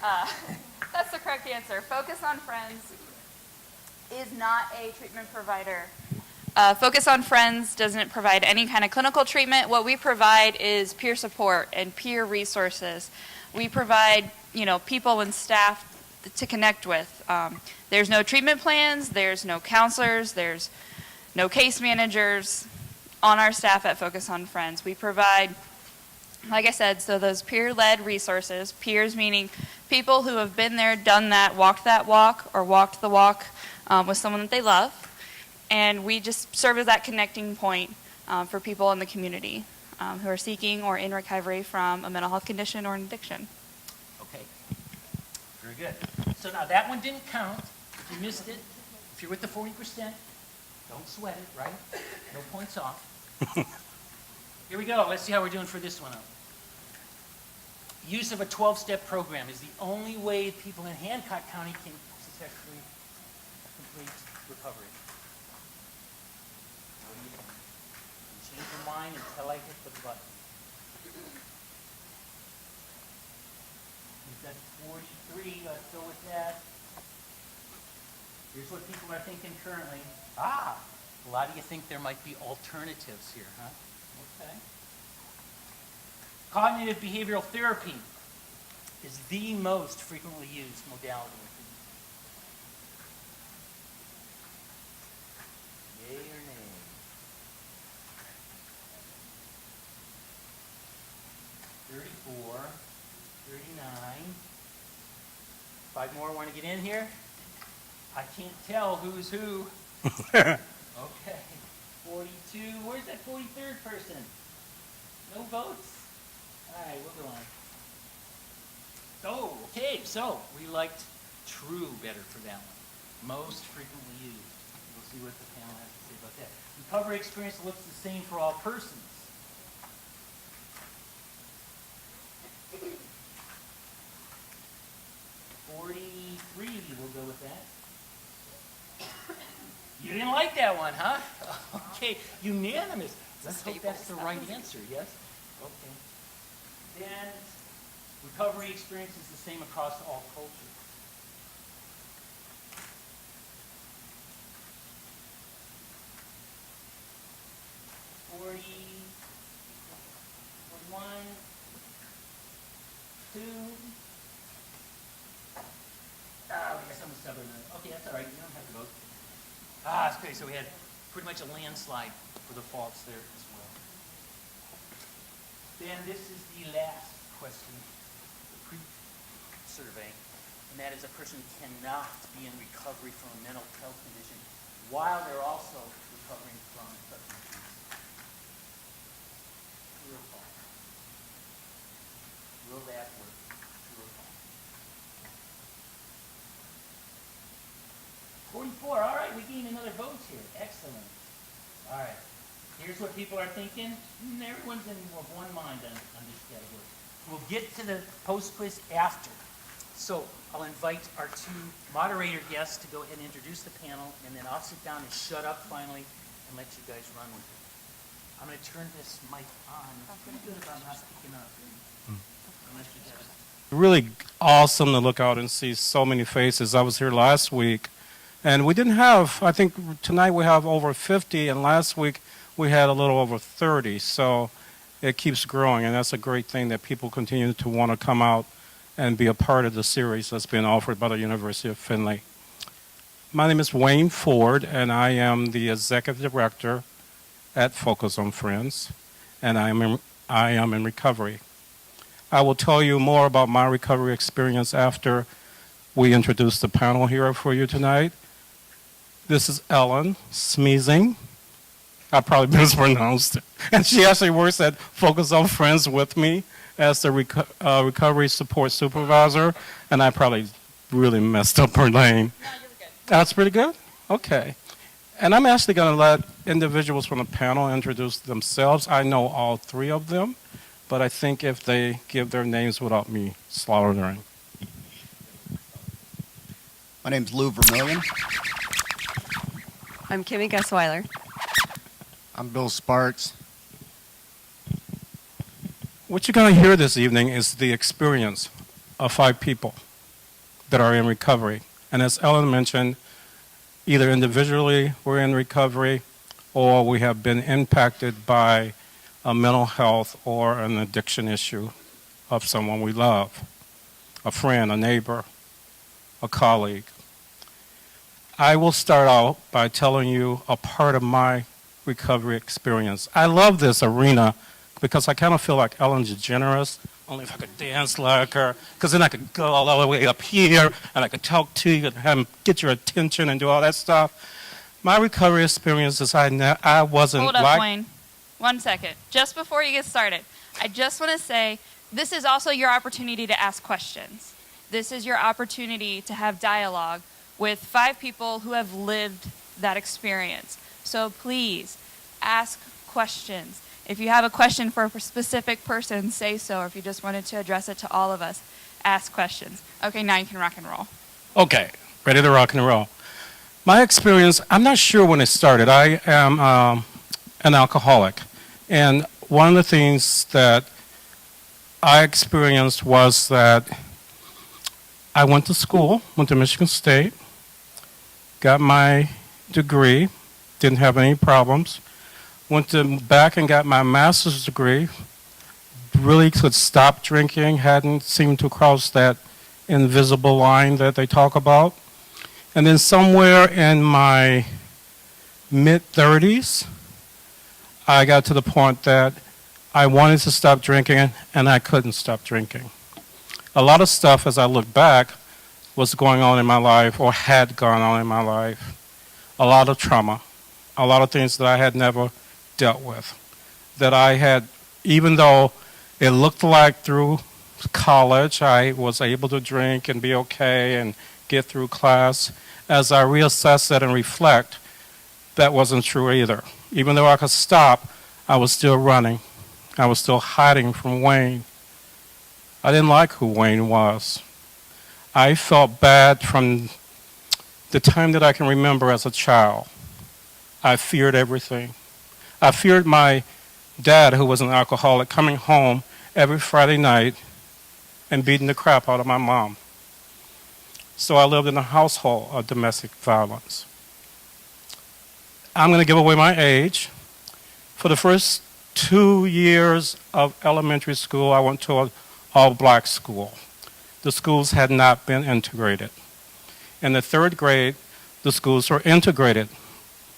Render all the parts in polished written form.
Uh, that's the correct answer. Focus on Friends is not a treatment provider. Focus on Friends doesn't provide any kind of clinical treatment. What we provide is peer support and peer resources. We provide, people and staff to connect with. There's no treatment plans, there's no counselors, there's no case managers on our staff at Focus on Friends. We provide, like I said, so those peer-led resources, peers meaning people who have been there, done that walk, or walked the walk with someone that they love. And we just serve as that connecting point for people in the community who are seeking or in recovery from a mental health condition or an addiction. Okay, very good. So now that one didn't count. If you missed it, if you're with the 40%, don't sweat it, right? No points off. Here we go. Let's see how we're doing for this one. Use of a 12-step program is the only way people in Hancock County can successfully complete recovery. What do you think? Change your mind until I hit the button. We've got 43. Let's go with that. Here's what people are thinking currently. A lot of you think there might be alternatives here, huh? Okay. Cognitive behavioral therapy is the most frequently used modality. Yay or nay? $34, $39. 5 more want to get in here? I can't tell who's who. Okay. 42. Where's that 43rd person? No votes? All right, we'll go on. Oh, okay. So we liked true better for that one. Most frequently used. We'll see what the panel has to say about that. Recovery experience looks the same for all persons. 43, we'll go with that. You didn't like that one, huh? Okay, unanimous. Let's hope that's the right answer, yes? Okay. Then, recovery experience is the same across all cultures. 40, 41, 2. We got someone stubborn. Okay, that's all right. You don't have to vote. That's great. So we had pretty much a landslide for the faults there as well. Then this is the last question, the pre-survey, and that is a person cannot be in recovery from a mental health condition while they're also recovering from substance abuse. True or false? Will that work? True or false? 44. All right, we gained another vote here. Excellent. All right. Here's what people are thinking. Everyone's in one mind on this category. We'll get to the post-quiz after. So I'll invite our 2 moderator guests to go ahead and introduce the panel, and then I'll sit down and shut up finally and let you guys run with it. I'm going to turn this mic on. I'm pretty good about not picking up. Unless you got it. Really awesome to look out and see so many faces. I was here last week, and we didn't have, I think tonight we have over 50, and last week we had a little over 30. So it keeps growing, and that's a great thing that people continue to want to come out and be a part of the series that's being offered by the University of Findlay. My name is Wayne Ford, and I am the Executive Director at Focus on Friends, and I am in recovery. I will tell you more about my recovery experience after we introduce the panel here for you tonight. This is Ellen Smeezing. I probably mispronounced it. And she actually works at Focus on Friends with me as the recovery support supervisor. And I probably really messed up her name. No, you're good. That's pretty good? Okay. And I'm actually going to let individuals from the panel introduce themselves. I know all 3 of them, but I think if they give their names without me slaughtering. My name's Lou Vermillion. I'm Kimmy Gussweiler. I'm Bill Sparks. What you're going to hear this evening is the experience of 5 people that are in recovery. And as Ellen mentioned, either individually we're in recovery or we have been impacted by a mental health or an addiction issue of someone we love, a friend, a neighbor, a colleague. I will start out by telling you a part of my recovery experience. I love this arena because I kind of feel like Ellen DeGeneres, only if I could dance like her, because then I could go all the way up here and I could talk to you and get your attention and do all that stuff. My recovery experience is I wasn't Hold up, like... Wayne. 1 second. Just before you get started, I just want to say this is also your opportunity to ask questions. This is your opportunity to have dialogue with 5 people who have lived that experience. So please ask questions. If you have a question for a specific person, say so. Or if you just wanted to address it to all of us, ask questions. Okay, now you can rock and roll. Okay, ready to rock and roll. My experience, I'm not sure when it started. I am an alcoholic. And one of the things that I experienced was that I went to school, went to Michigan State, got my degree, didn't have any problems, went back and got my master's degree, really could stop drinking, hadn't seemed to cross that invisible line that they talk about. And then somewhere in my mid-30s, I got to the point that I wanted to stop drinking and I couldn't stop drinking. A lot of stuff, as I look back, was going on in my life or had gone on in my life. A lot of trauma, a lot of things that I had never dealt with. That I had, even though it looked like through college I was able to drink and be okay and get through class, as I reassess that and reflect, that wasn't true either. Even though I could stop, I was still running. I was still hiding from Wayne. I didn't like who Wayne was. I felt bad from the time that I can remember as a child. I feared everything. I feared my dad, who was an alcoholic, coming home every Friday night and beating the crap out of my mom. So I lived in a household of domestic violence. I'm going to give away my age. For the first 2 years of elementary school, I went to an all-black school. The schools had not been integrated. In the 3rd grade, the schools were integrated.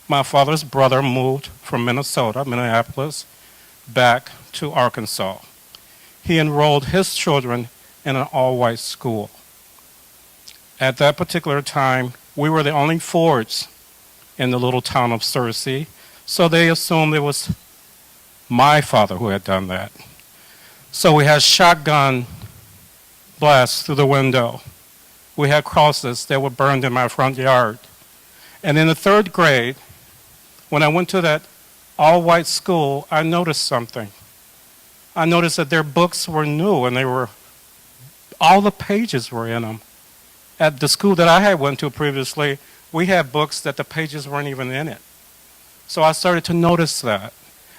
My father's brother moved from Minneapolis, back to Arkansas. He enrolled his children in an all-white school. At that particular time, we were the only Fords in the little town of Searcy, so they assumed it was my father who had done that. So we had shotgun blasts through the window. We had crosses that were burned in my front yard. And in the 3rd grade, when I went to that all-white school, I noticed something. I noticed that their books were new and all the pages were in them. At the school that I had went to previously, we had books that the pages weren't even in it. So I started to notice that.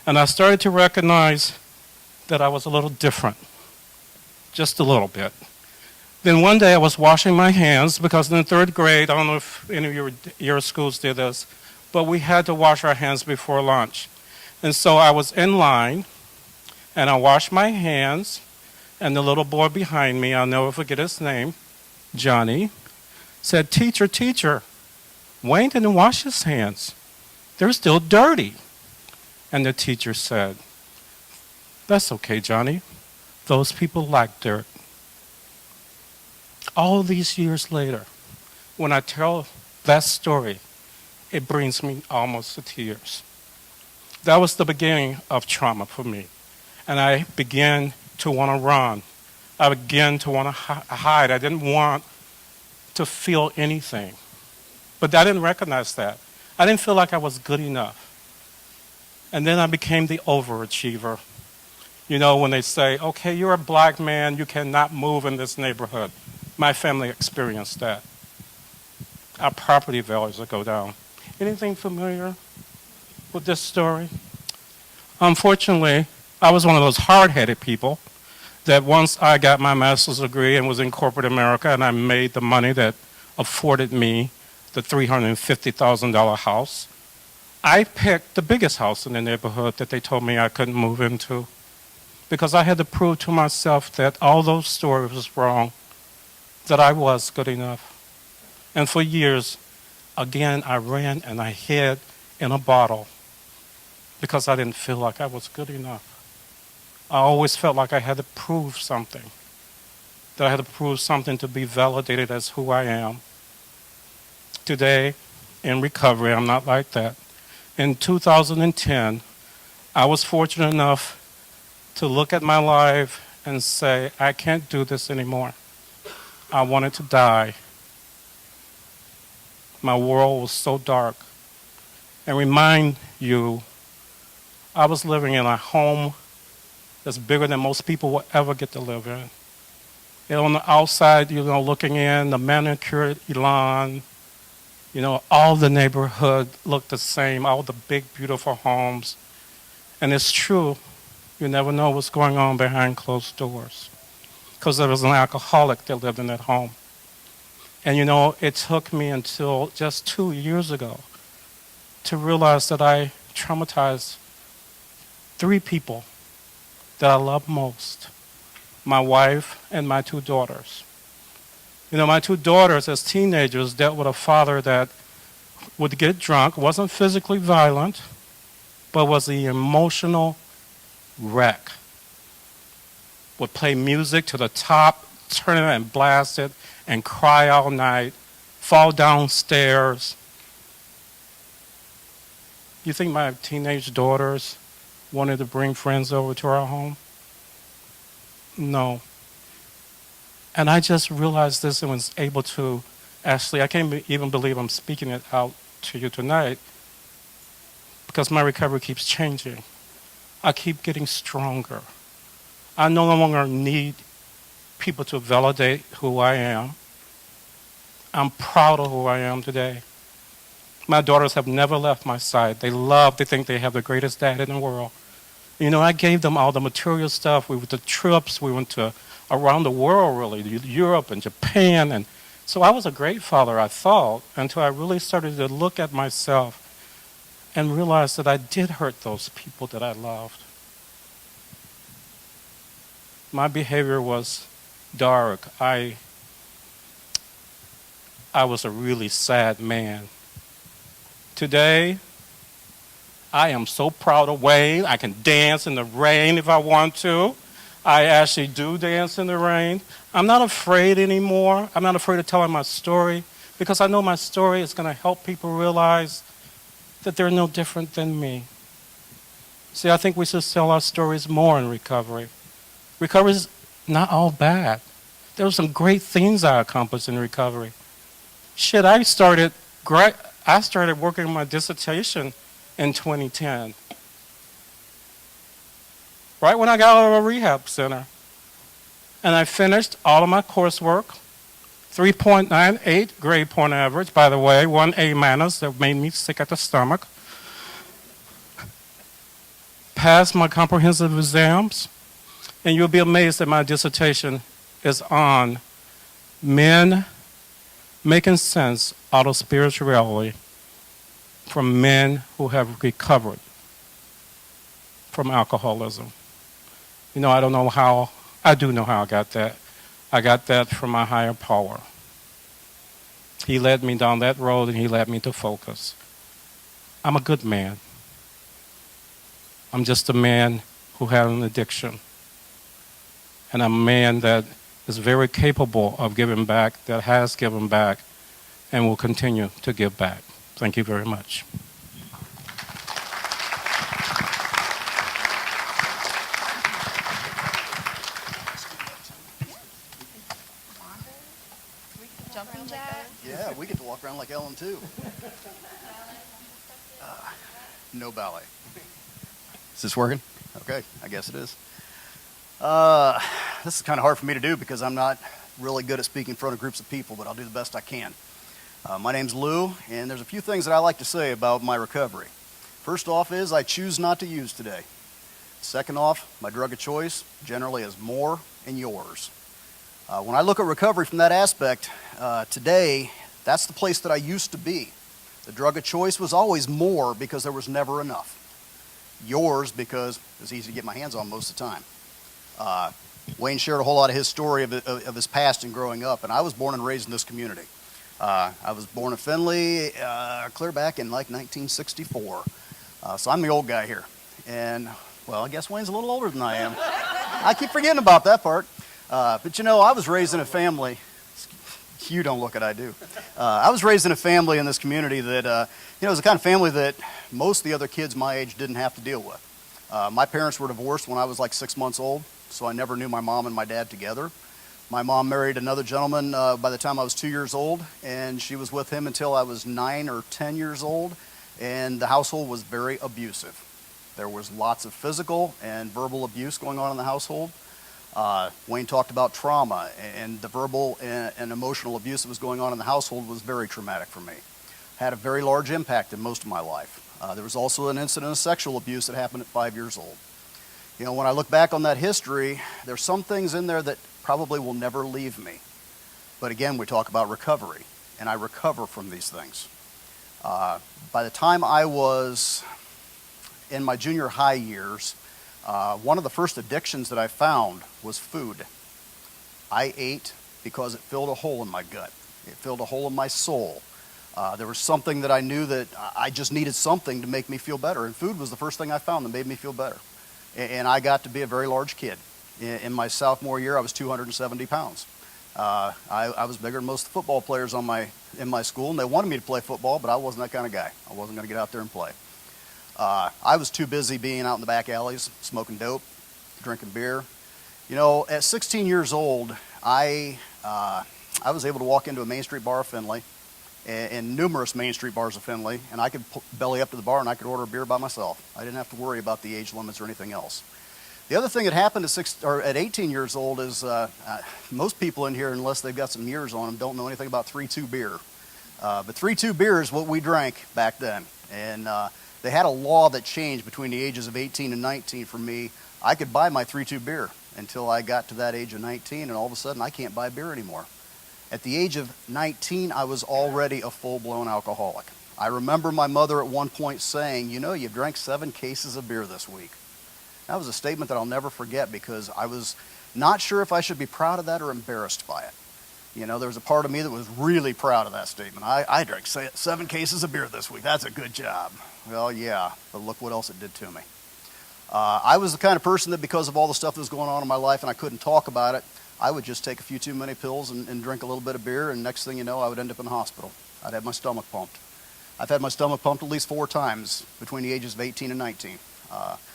And I started to recognize that I was a little different. Just a little bit. Then one day I was washing my hands because in the 3rd grade, I don't know if any of your schools did this, but we had to wash our hands before lunch. And so I was in line, and I washed my hands, and the little boy behind me, I'll never forget his name, Johnny, said, "Teacher, teacher, Wayne didn't wash his hands. They're still dirty." And the teacher said, "That's okay, Johnny. Those people like dirt." All these years later, when I tell that story, it brings me almost to tears. That was the beginning of trauma for me. And I began to want to run. I began to want to hide. I didn't want to feel anything. But I didn't recognize that. I didn't feel like I was good enough. And then I became the overachiever. You know, when they say, okay, you're a black man, you cannot move in this neighborhood. My family experienced that. Our property values would go down. Anything familiar with this story? Unfortunately, I was one of those hard-headed people that once I got my master's degree and was in corporate America and I made the money that afforded me the $350,000 house, I picked the biggest house in the neighborhood that they told me I couldn't move into because I had to prove to myself that all those stories was wrong, that I was good enough. And for years, again, I ran and I hid in a bottle because I didn't feel like I was good enough. I always felt like I had to prove something, that I had to prove something to be validated as who I am. Today, in recovery, I'm not like that. In 2010, I was fortunate enough to look at my life and say, I can't do this anymore. I wanted to die. My world was so dark. And remind you, I was living in a home that's bigger than most people will ever get to live in. And on the outside, looking in, the manicured lawn, all the neighborhood looked the same, all the big, beautiful homes. And it's true, you never know what's going on behind closed doors. Because there was an alcoholic that lived in that home. And it took me until just 2 years ago to realize that I traumatized 3 people that I love most, my wife and my 2 daughters. My 2 daughters as teenagers dealt with a father that would get drunk, wasn't physically violent, but was the emotional wreck. Would play music to the top, turn it and blast it, and cry all night, fall downstairs. You think my teenage daughters wanted to bring friends over to our home? No. And I just realized this and was able to actually, I can't even believe I'm speaking it out to you tonight because my recovery keeps changing. I keep getting stronger. I no longer need people to validate who I am. I'm proud of who I am today. My daughters have never left my side. They think they have the greatest dad in the world. I gave them all the material stuff. We went to trips. We went to around the world, really, Europe and Japan. And so I was a great father, I thought, until I really started to look at myself and realize that I did hurt those people that I loved. My behavior was dark. I was a really sad man. Today, I am so proud of Wayne. I can dance in the rain if I want to. I actually do dance in the rain. I'm not afraid anymore. I'm not afraid of telling my story because I know my story is going to help people realize that they're no different than me. See, I think we should tell our stories more in recovery. Recovery is not all bad. There were some great things I accomplished in recovery. Shit, I started working on my dissertation in 2010. Right when I got out of a rehab center. And I finished all of my coursework, 3.98 grade point average, by the way, 1 A minus that made me sick at the stomach. Passed my comprehensive exams, and you'll be amazed that my dissertation is on men making sense out of spirituality from men who have recovered from alcoholism. I don't know how, I do know how I got that. I got that from my higher power. He led me down that road and he led me to focus. I'm a good man. I'm just a man who had an addiction. And I'm a man that is very capable of giving back, that has given back, and will continue to give back. Thank you very much. Jumping jack? Yeah, we get to walk around like Ellen, too. No ballet. Is this working? Okay, I guess it is. This is kind of hard for me to do because I'm not really good at speaking in front of groups of people, but I'll do the best I can. My name's Lou, and there's a few things that I like to say about my recovery. First off is I choose not to use today. Second off, my drug of choice generally is more and yours. When I look at recovery from that aspect, today, that's the place that I used to be. The drug of choice was always more because there was never enough. Yours because it was easy to get my hands on most of the time. Wayne shared a whole lot of his story of his past and growing up, and I was born and raised in this community. I was born in Findlay clear back in like 1964. So I'm the old guy here. And, well, I guess Wayne's a little older than I am. I keep forgetting about that part. But, you know, I was raised in a family. You don't look it, I do. I was raised in a family in this community that, you know, was the kind of family that most of the other kids my age didn't have to deal with. My parents were divorced when I was like 6 months old, so I never knew my mom and my dad together. My mom married another gentleman by the time I was 2 years old, and she was with him until I was 9 or 10 years old, and the household was very abusive. There was lots of physical and verbal abuse going on in the household. Wayne talked about trauma, and the verbal and emotional abuse that was going on in the household was very traumatic for me. Had a very large impact in most of my life. There was also an incident of sexual abuse that happened at 5 years old. You know, when I look back on that history, there's some things in there that probably will never leave me. But again, we talk about recovery, and I recover from these things. By the time I was in my junior high years, one of the first addictions that I found was food. I ate because it filled a hole in my gut. It filled a hole in my soul. There was something that I knew that I just needed something to make me feel better, and food was the first thing I found that made me feel better. And I got to be a very large kid. In my sophomore year, I was 270 pounds. I was bigger than most of the football players in my school, and they wanted me to play football, but I wasn't that kind of guy. I wasn't going to get out there and play. I was too busy being out in the back alleys, smoking dope, drinking beer. You know, at 16 years old, I was able to walk into a Main Street bar of Findlay, and numerous Main Street bars of Findlay, and I could belly up to the bar and I could order a beer by myself. I didn't have to worry about the age limits or anything else. The other thing that happened at 18 years old is most people in here, unless they've got some years on them, don't know anything about 3-2 beer. But 3-2 beer is what we drank back then. And they had a law that changed between the ages of 18 and 19 for me. I could buy my 3-2 beer until I got to that age of 19, and all of a sudden I can't buy beer anymore. At the age of 19, I was already a full-blown alcoholic. I remember my mother at one point saying, you know, you drank 7 cases of beer this week. That was a statement that I'll never forget because I was not sure if I should be proud of that or embarrassed by it. You know, there was a part of me that was really proud of that statement. I drank 7 cases of beer this week. That's a good job. Well, yeah, but look what else it did to me. I was the kind of person that because of all the stuff that was going on in my life and I couldn't talk about it, I would just take a few too many pills and drink a little bit of beer, and next thing you know, I would end up in the hospital. I'd have my stomach pumped. I've had my stomach pumped at least 4 times between the ages of 18 and 19.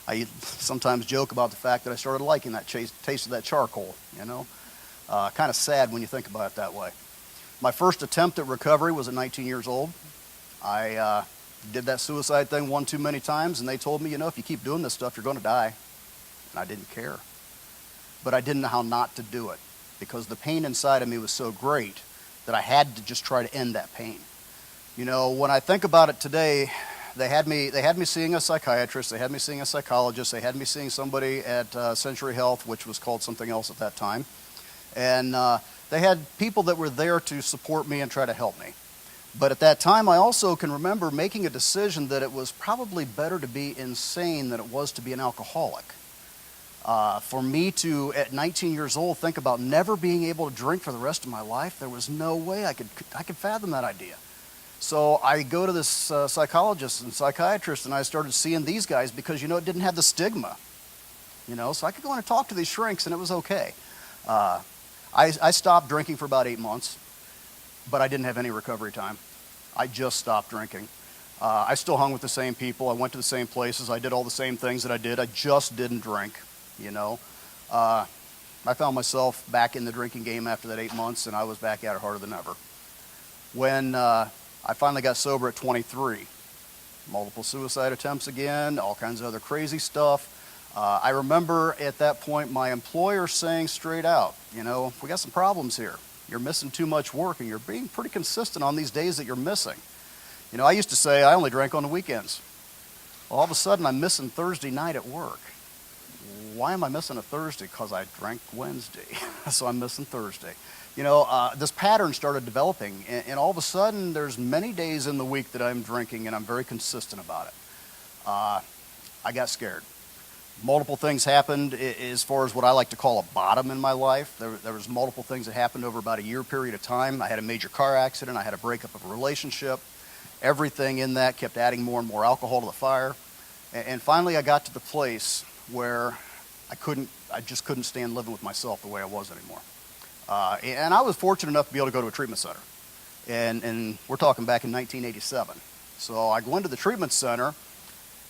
I sometimes joke about the fact that I started liking that taste of that charcoal, you know. Kind of sad when you think about it that way. My first attempt at recovery was at 19 years old. I did that suicide thing one too many times, and they told me, you know, if you keep doing this stuff, you're going to die. And I didn't care. But I didn't know how not to do it because the pain inside of me was so great that I had to just try to end that pain. You know, when I think about it today, they had me seeing a psychiatrist, they had me seeing a psychologist, they had me seeing somebody at Century Health, which was called something else at that time. And they had people that were there to support me and try to help me. But at that time, I also can remember making a decision that it was probably better to be insane than it was to be an alcoholic. For me to, at 19 years old, think about never being able to drink for the rest of my life, there was no way I could fathom that idea. So I go to this psychologist and psychiatrist, and I started seeing these guys because, you know, it didn't have the stigma. You know, so I could go in and talk to these shrinks, and it was okay. I stopped drinking for about 8 months, but I didn't have any recovery time. I just stopped drinking. I still hung with the same people. I went to the same places. I did all the same things that I did. I just didn't drink. You know, I found myself back in the drinking game after that 8 months, and I was back at it harder than ever. When I finally got sober at 23, multiple suicide attempts again, all kinds of other crazy stuff. I remember at that point my employer saying straight out, you know, we got some problems here. You're missing too much work, and you're being pretty consistent on these days that you're missing. You know, I used to say I only drank on the weekends. Well, all of a sudden I'm missing Thursday night at work. why am I missing a Thursday? Because I drank Wednesday, so I'm missing Thursday. This pattern started developing, and all of a sudden, there's many days in the week that I'm drinking, and I'm very consistent about it. I got scared. Multiple things happened as far as what I like to call a bottom in my life. There was multiple things that happened over about a year period of time. I had a major car accident. I had a breakup of a relationship. Everything in that kept adding more and more alcohol to the fire. And finally, I got to the place where I just couldn't stand living with myself the way I was anymore. And I was fortunate enough to be able to go to a treatment center. And we're talking back in 1987. So I go into the treatment center,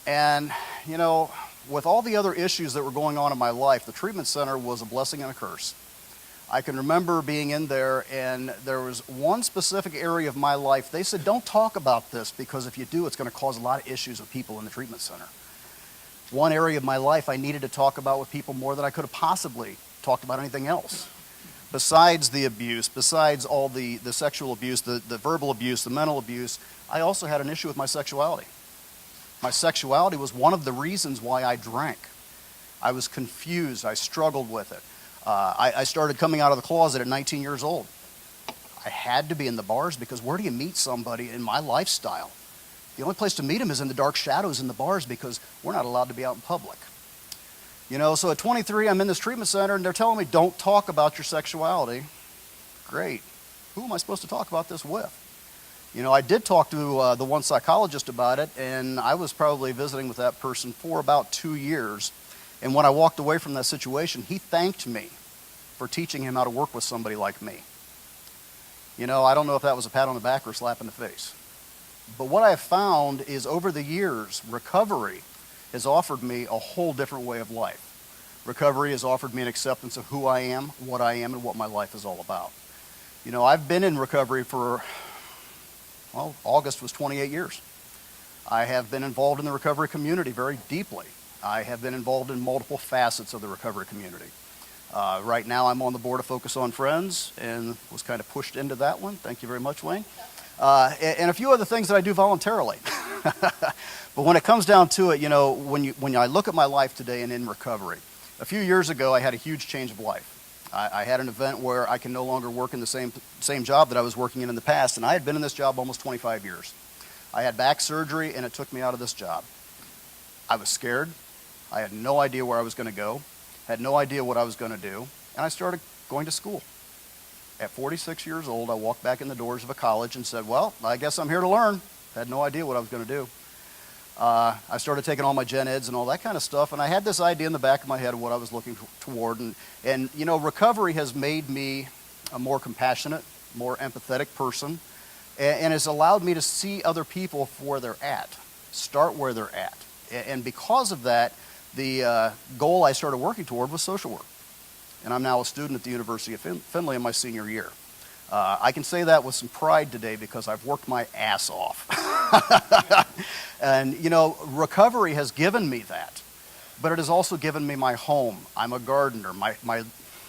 and, with all the other issues that were going on in my life, the treatment center was a blessing and a curse. I can remember being in there, and there was one specific area of my life. They said, don't talk about this, because if you do, it's going to cause a lot of issues with people in the treatment center. One area of my life I needed to talk about with people more than I could have possibly talked about anything else. Besides the abuse, besides all the sexual abuse, the verbal abuse, the mental abuse, I also had an issue with my sexuality. My sexuality was one of the reasons why I drank. I was confused. I struggled with it. I started coming out of the closet at 19 years old. I had to be in the bars, because where do you meet somebody in my lifestyle? The only place to meet them is in the dark shadows in the bars, because we're not allowed to be out in public. So at 23, I'm in this treatment center, and they're telling me, don't talk about your sexuality. Great. Who am I supposed to talk about this with? I did talk to the one psychologist about it, and I was probably visiting with that person for about 2 years. And when I walked away from that situation, he thanked me for teaching him how to work with somebody like me. I don't know if that was a pat on the back or a slap in the face. But what I have found is, over the years, recovery has offered me a whole different way of life. Recovery has offered me an acceptance of who I am, and what my life is all about. I've been in recovery for, August was 28 years. I have been involved in the recovery community very deeply. I have been involved in multiple facets of the recovery community. Right now, I'm on the board of Focus on Friends, and was kind of pushed into that one. Thank you very much, Wayne. And a few other things that I do voluntarily. But when it comes down to it, when I look at my life today and in recovery, a few years ago, I had a huge change of life. I had an event where I can no longer work in the same job that I was working in the past, and I had been in this job almost 25 years. I had back surgery, and it took me out of this job. I was scared. I had no idea where I was going to go, had no idea what I was going to do, and I started going to school. At 46 years old, I walked back in the doors of a college and said, well, I guess I'm here to learn. Had no idea what I was going to do. I started taking all my gen eds and all that kind of stuff, and I had this idea in the back of my head of what I was looking toward. And recovery has made me a more compassionate, more empathetic person, and has allowed me to see other people for where they're at, start where they're at. And because of that, the goal I started working toward was social work. And I'm now a student at the University of Findlay in my senior year. I can say that with some pride today, because I've worked my ass off. And, recovery has given me that, but it has also given me my home. I'm a gardener.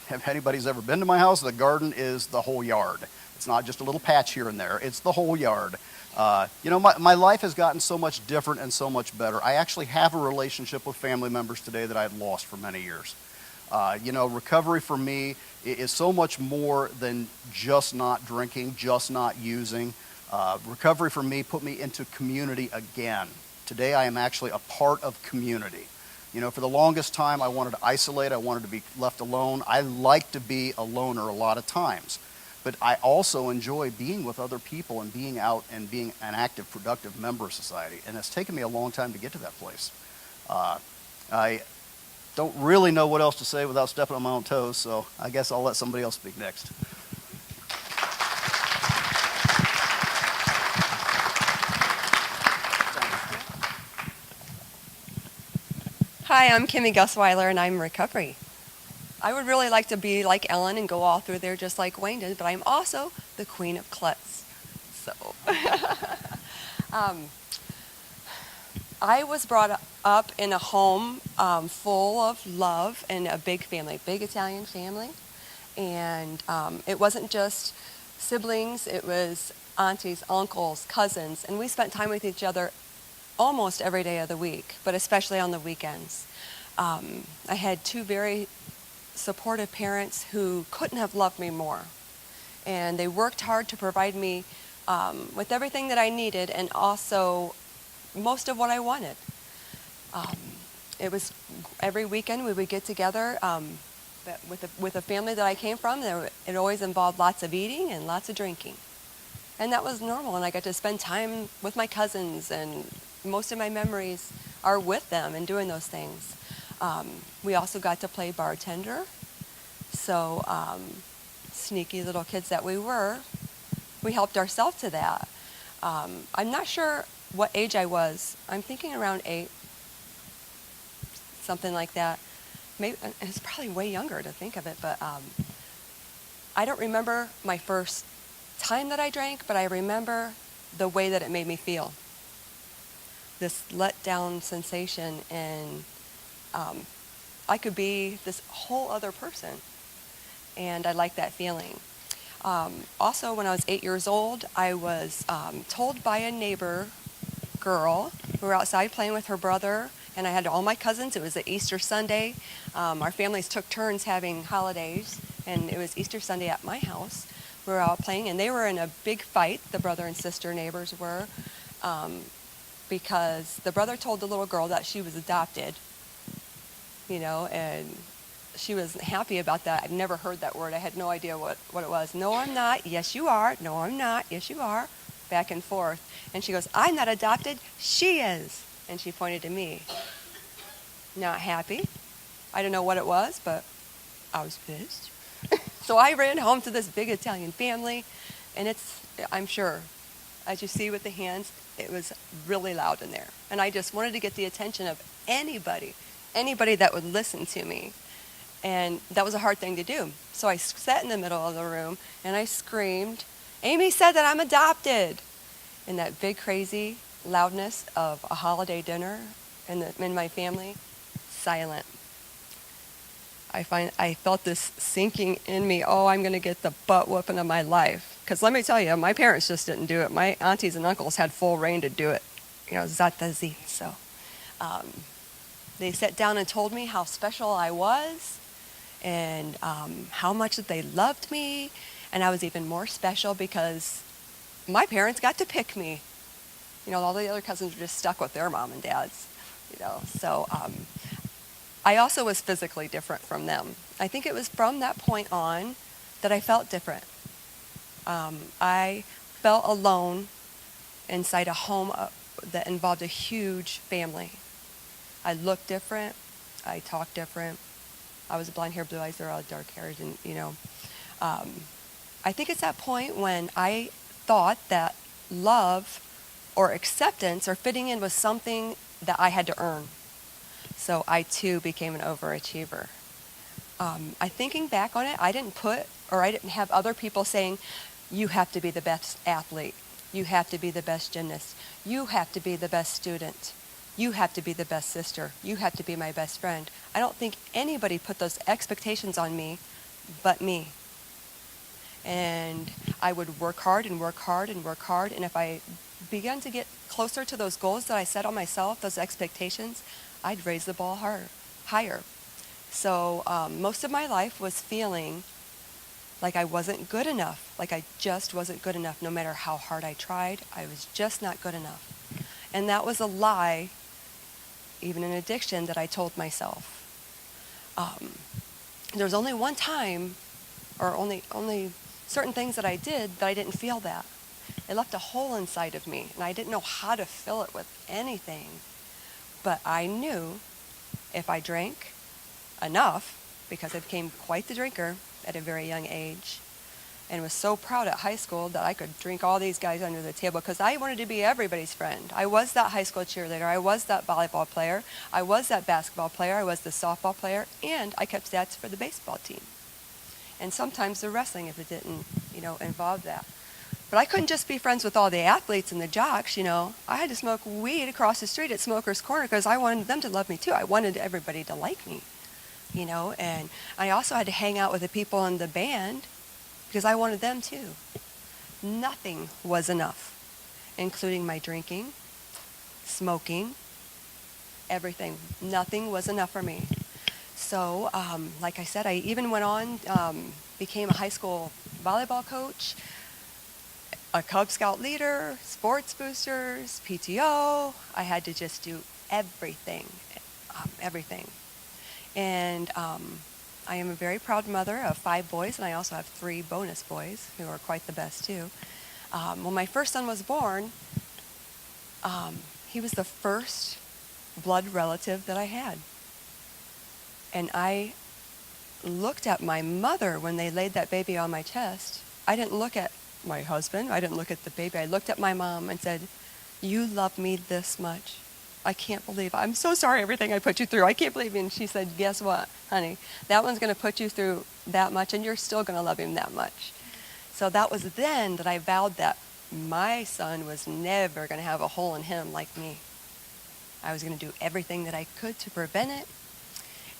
If anybody's ever been to my house, the garden is the whole yard. It's not just a little patch here and there. It's the whole yard. My life has gotten so much different and so much better. I actually have a relationship with family members today that I had lost for many years. Recovery for me is so much more than just not drinking, just not using. Recovery for me put me into community again. Today I am actually a part of community. For the longest time I wanted to isolate, I wanted to be left alone. I like to be a loner a lot of times. But I also enjoy being with other people and being out and being an active, productive member of society. And it's taken me a long time to get to that place. I don't really know what else to say without stepping on my own toes, so I guess I'll let somebody else speak next. Hi, I'm Kimmy Gusweiler, and I'm in recovery. I would really like to be like Ellen and go all through there just like Wayne did, but I'm also the queen of klutz. So, I was brought up in a home full of love and a big family, big Italian family. And it wasn't just siblings, it was aunties, uncles, cousins, and we spent time with each other almost every day of the week, but especially on the weekends. I had two very supportive parents who couldn't have loved me more. And they worked hard to provide me with everything that I needed and also most of what I wanted. It was every weekend we would get together with the family that I came from. It always involved lots of eating and lots of drinking. And that was normal, and I got to spend time with my cousins, and most of my memories are with them and doing those things. We also got to play bartender, so sneaky little kids that we were, we helped ourselves to that. I'm not sure what age I was. I'm thinking around 8, something like that. Maybe it's probably way younger to think of it, but I don't remember my first time that I drank, but I remember the way that it made me feel. This let-down sensation, and I could be this whole other person, and I liked that feeling. Also, when I was 8 years old, I was told by a neighbor girl who were outside playing with her brother, and I had all my cousins. It was an Easter Sunday. Our families took turns having holidays, and it was Easter Sunday at my house. We were out playing, and they were in a big fight, the brother and sister neighbors were, because the brother told the little girl that she was adopted, and she wasn't happy about that. I'd never heard that word. I had no idea what it was. No, I'm not. Yes, you are. No, I'm not. Yes, you are. Back and forth. And she goes, I'm not adopted. She is. And she pointed to me. Not happy. I don't know what it was, but I was pissed. So I ran home to this big Italian family, and I'm sure, as you see with the hands, it was really loud in there. And I just wanted to get the attention of anybody that would listen to me. And that was a hard thing to do. So I sat in the middle of the room, and I screamed, Amy said that I'm adopted. In that big, crazy loudness of a holiday dinner in my family, silent. I felt this sinking in me, I'm going to get the butt whooping of my life. Because let me tell you, my parents just didn't do it. My aunties and uncles had full reign to do it. Zata zi. So they sat down and told me how special I was and how much that they loved me. And I was even more special because my parents got to pick me. All the other cousins were just stuck with their mom and dads. So I also was physically different from them. I think it was from that point on that I felt different. I felt alone inside a home that involved a huge family. I looked different. I talked different. I was blonde hair, blue eyes. They're all dark haired, and I think it's that point when I thought that love or acceptance or fitting in was something that I had to earn. So I too became an overachiever. Thinking back on it, I didn't have other people saying, you have to be the best athlete. You have to be the best gymnast. You have to be the best student. You have to be the best sister. You have to be my best friend. I don't think anybody put those expectations on me but me. And I would work hard and work hard and work hard. And if I began to get closer to those goals that I set on myself, those expectations, I'd raise the ball higher. So most of my life was feeling like I wasn't good enough, like I just wasn't good enough. No matter how hard I tried, I was just not good enough. And that was a lie, even in addiction, that I told myself. There was only one time, or only certain things that I did that I didn't feel that. It left a hole inside of me, and I didn't know how to fill it with anything. But I knew if I drank enough, because I became quite the drinker at a very young age, and was so proud at high school that I could drink all these guys under the table because I wanted to be everybody's friend. I was that high school cheerleader. I was that volleyball player. I was that basketball player. I was the softball player, and I kept stats for the baseball team. And sometimes the wrestling if it didn't, involve that. But I couldn't just be friends with all the athletes and the jocks, I had to smoke weed across the street at Smoker's Corner because I wanted them to love me too. I wanted everybody to like me, and I also had to hang out with the people in the band because I wanted them too. Nothing was enough, including my drinking, smoking, everything. Nothing was enough for me. So, like I said, I even went on, became a high school volleyball coach, a Cub Scout leader, sports boosters, PTO. I had to just do everything, everything. And I am a very proud mother of 5 boys, and I also have 3 bonus boys who are quite the best too. When my first son was born, he was the first blood relative that I had. And I looked at my mother when they laid that baby on my chest. I didn't look at my husband. I didn't look at the baby. I looked at my mom and said, "You love me this much. I can't believe, I'm so sorry everything I put you through. I can't believe it." And she said, "Guess what, honey? That one's going to put you through that much, and you're still going to love him that much." So that was then that I vowed that my son was never going to have a hole in him like me. I was going to do everything that I could to prevent it.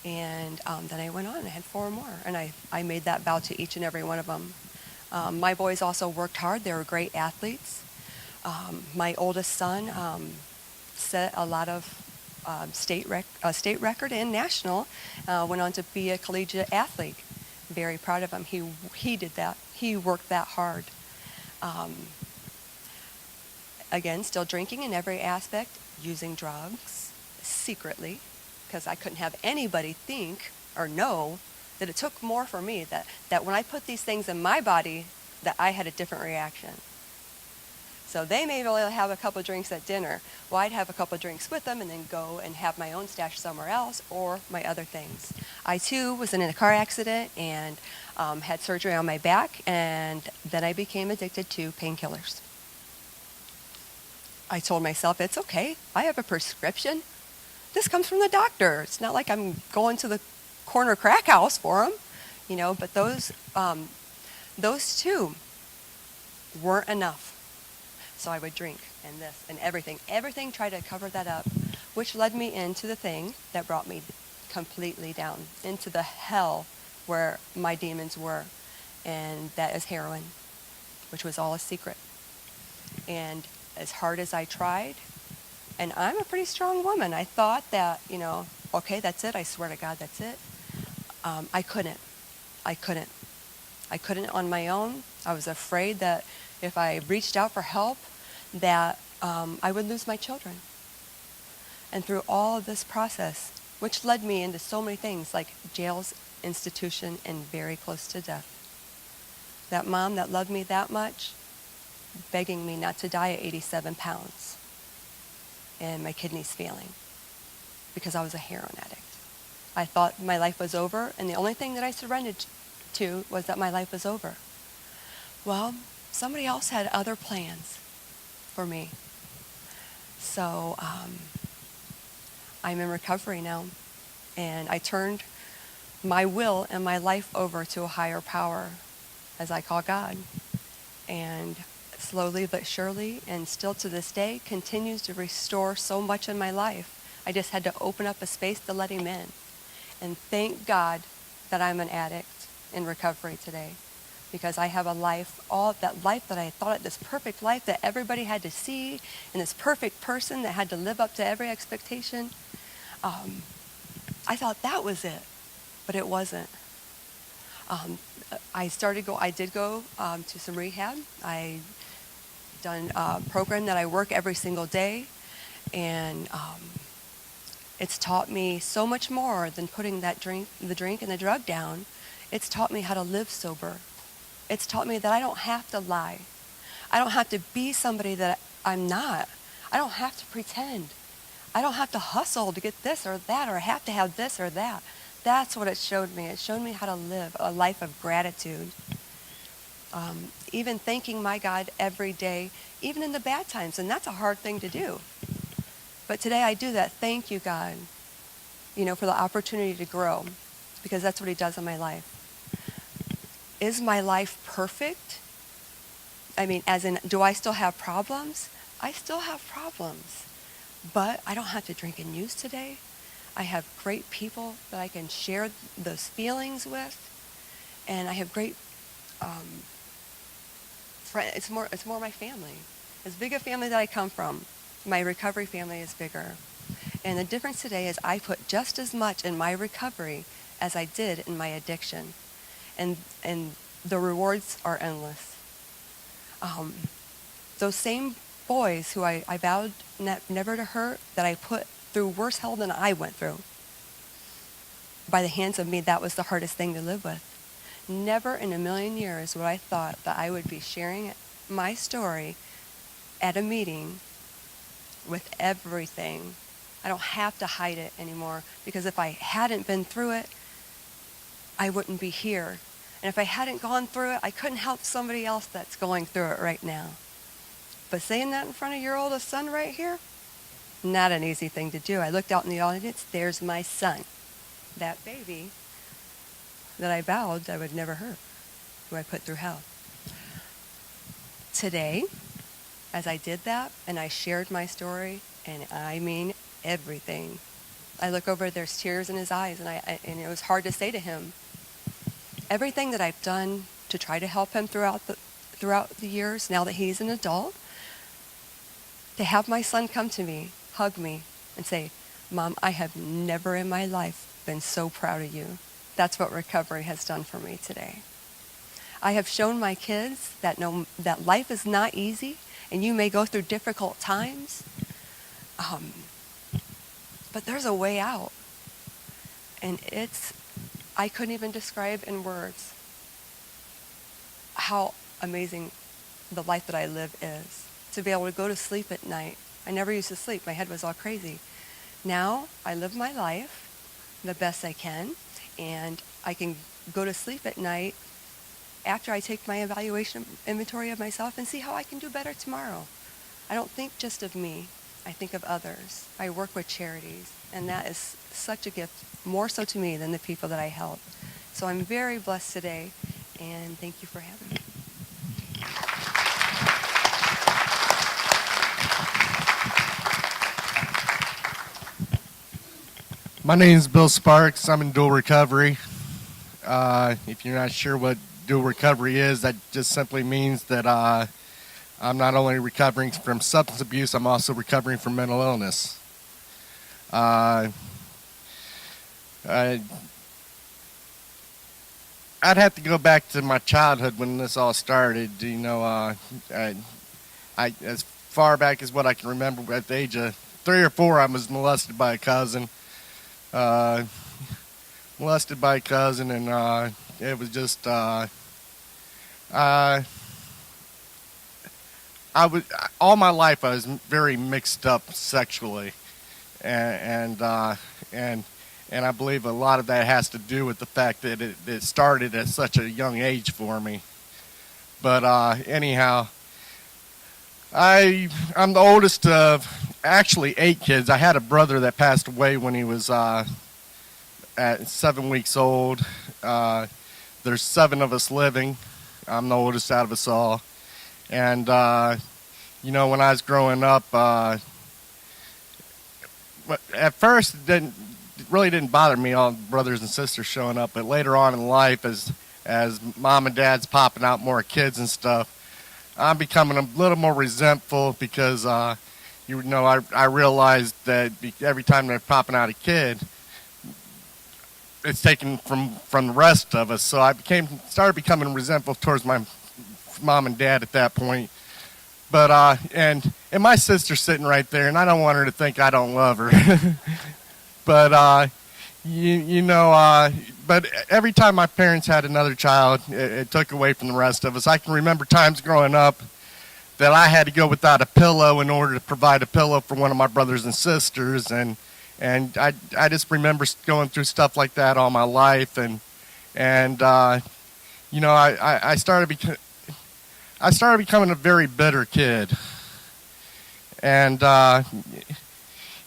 And then I went on and I had 4 more. And I made that vow to each and every one of them. My boys also worked hard. They were great athletes. My oldest son set a lot of state record and national. Went on to be a collegiate athlete. Very proud of him. He did that. He worked that hard. Again, still drinking in every aspect, using drugs secretly, because I couldn't have anybody think or know that it took more for me, that when I put these things in my body, that I had a different reaction. So they may only have a couple drinks at dinner. Well, I'd have a couple drinks with them and then go and have my own stash somewhere else or my other things. I, too, was in a car accident and had surgery on my back, and then I became addicted to painkillers. I told myself, it's okay. I have a prescription. This comes from the doctor. It's not like I'm going to the corner crack house for them, but those 2 weren't enough. So I would drink and this and everything tried to cover that up, which led me into the thing that brought me completely down, into the hell where my demons were, and that is heroin, which was all a secret. And as hard as I tried, and I'm a pretty strong woman, I thought that, okay, that's it. I swear to God, that's it. I couldn't on my own. I was afraid that if I reached out for help, that I would lose my children. And through all of this process, which led me into so many things like jails, institution, and very close to death. That mom that loved me that much, begging me not to die at 87 pounds and my kidneys failing because I was a heroin addict. I thought my life was over, and the only thing that I surrendered to was that my life was over. Well, somebody else had other plans for me. So I'm in recovery now, and I turned my will and my life over to a higher power, as I call God. And slowly but surely, and still to this day, continues to restore so much in my life. I just had to open up a space to let him in. And thank God that I'm an addict in recovery today, because I have a life, all that life that I thought, this perfect life that everybody had to see, and this perfect person that had to live up to every expectation. I thought that was it, but it wasn't. I did go to some rehab. I done a program that I work every single day, and it's taught me so much more than putting the drink and the drug down. It's taught me how to live sober. It's taught me that I don't have to lie. I don't have to be somebody that I'm not. I don't have to pretend. I don't have to hustle to get this or that, or have to have this or that. That's what it showed me. It showed me how to live a life of gratitude. Even thanking my God every day, even in the bad times. And that's a hard thing to do. But today I do that. Thank you, God, for the opportunity to grow, because that's what he does in my life. Is my life perfect? I mean, as in, do I still have problems? I still have problems. But I don't have to drink and use today. I have great people that I can share those feelings with. And I have great friends. It's more my family. As big a family that I come from, my recovery family is bigger. And the difference today is I put just as much in my recovery as I did in my addiction. And the rewards are endless. Those same boys who I vowed never to hurt, that I put through worse hell than I went through, by the hands of me, that was the hardest thing to live with. Never in a million years would I thought that I would be sharing my story at a meeting with everything. I don't have to hide it anymore, because if I hadn't been through it, I wouldn't be here. And if I hadn't gone through it, I couldn't help somebody else that's going through it right now. But saying that in front of your oldest son right here, not an easy thing to do. I looked out in the audience, there's my son, that baby that I vowed I would never hurt, who I put through hell. Today, as I did that and I shared my story, and I mean everything, I look over, there's tears in his eyes, and it was hard to say to him, everything that I've done to try to help him throughout the years, now that he's an adult, to have my son come to me, hug me, and say, Mom, I have never in my life been so proud of you. That's what recovery has done for me today. I have shown my kids that that life is not easy, and you may go through difficult times, but there's a way out. And I couldn't even describe in words how amazing the life that I live is. To be able to go to sleep at night. I never used to sleep. My head was all crazy. Now I live my life the best I can, and I can go to sleep at night after I take my evaluation inventory of myself and see how I can do better tomorrow. I don't think just of me. I think of others. I work with charities, and that is such a gift, more so to me than the people that I help. So I'm very blessed today, and thank you for having me. My name is Bill Sparks. I'm in dual recovery. If you're not sure what dual recovery is, that just simply means that I'm not only recovering from substance abuse, I'm also recovering from mental illness. I'd have to go back to my childhood when this all started. You know, I as far back as what I can remember, at the age of 3 or 4, I was molested by a cousin. And it was just all my life I was very mixed up sexually, and I believe a lot of that has to do with the fact that it started at such a young age for me. But anyhow, I'm the oldest of actually 8 kids. I had a brother that passed away when he was at 7 weeks old. There's 7 of us living. I'm the oldest out of us all. And you know, when I was growing up, at first it really didn't bother me, all brothers and sisters showing up. But later on in life, as mom and dad's popping out more kids and stuff, I'm becoming a little more resentful because, you know, I realized that every time they're popping out a kid, it's taken from the rest of us. So I started becoming resentful towards my mom and dad at that point. But and my sister's sitting right there, and I don't want her to think I don't love her. But you know, but every time my parents had another child, it took away from the rest of us. I can remember times growing up that I had to go without a pillow in order to provide a pillow for one of my brothers and sisters, and I just remember going through stuff like that all my life, and you know, I started becoming a very bitter kid, and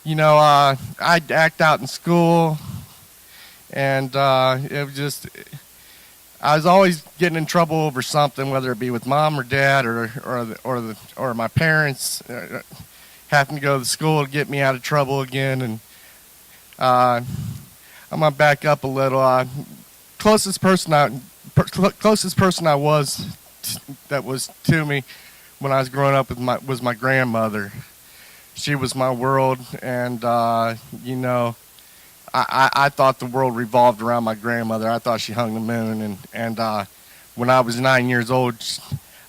you know, I'd act out in school, and it was just, I was always getting in trouble over something, whether it be with mom or dad or my parents having to go to school to get me out of trouble again. And I'm gonna back up a little. Closest person I was that was to me when I was growing up was my grandmother. she was my world, and you know, I thought the world revolved around my grandmother. I thought she hung the moon, and when I was 9 years old,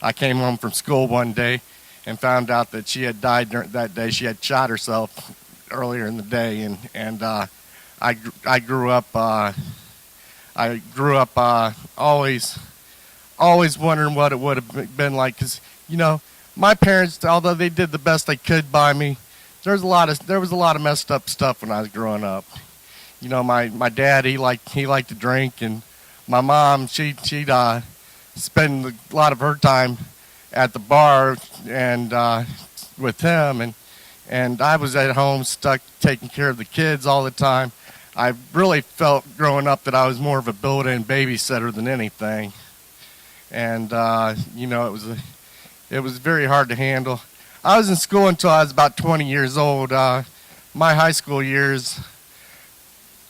I came home from school one day and found out that she had died that day. She had shot herself earlier in the day, and I grew up always wondering what it would have been like, because you know, my parents, although they did the best they could by me, there was a lot of messed up stuff when I was growing up. You know, my dad, he liked to drink, and my mom, she'd spend a lot of her time at the bar and with him, and I was at home stuck taking care of the kids all the time. I really felt growing up that I was more of a built-in babysitter than anything, and you know, it was very hard to handle. I was in school until I was about 20 years old. My high school years,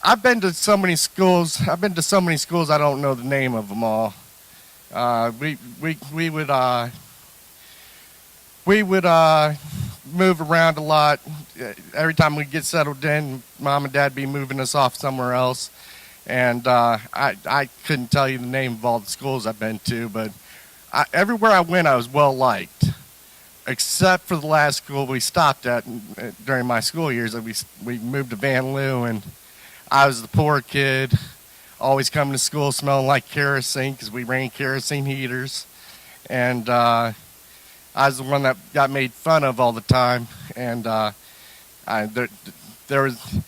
I've been to so many schools. I don't know the name of them all. We would move around a lot. Every time we'd get settled in, Mom and Dad would be moving us off somewhere else. And I couldn't tell you the name of all the schools I've been to, but everywhere I went, I was well liked, except for the last school we stopped at during my school years. We moved to Van Loo, and I was the poor kid, always coming to school smelling like kerosene because we ran kerosene heaters, and I was the one that got made fun of all the time. And there was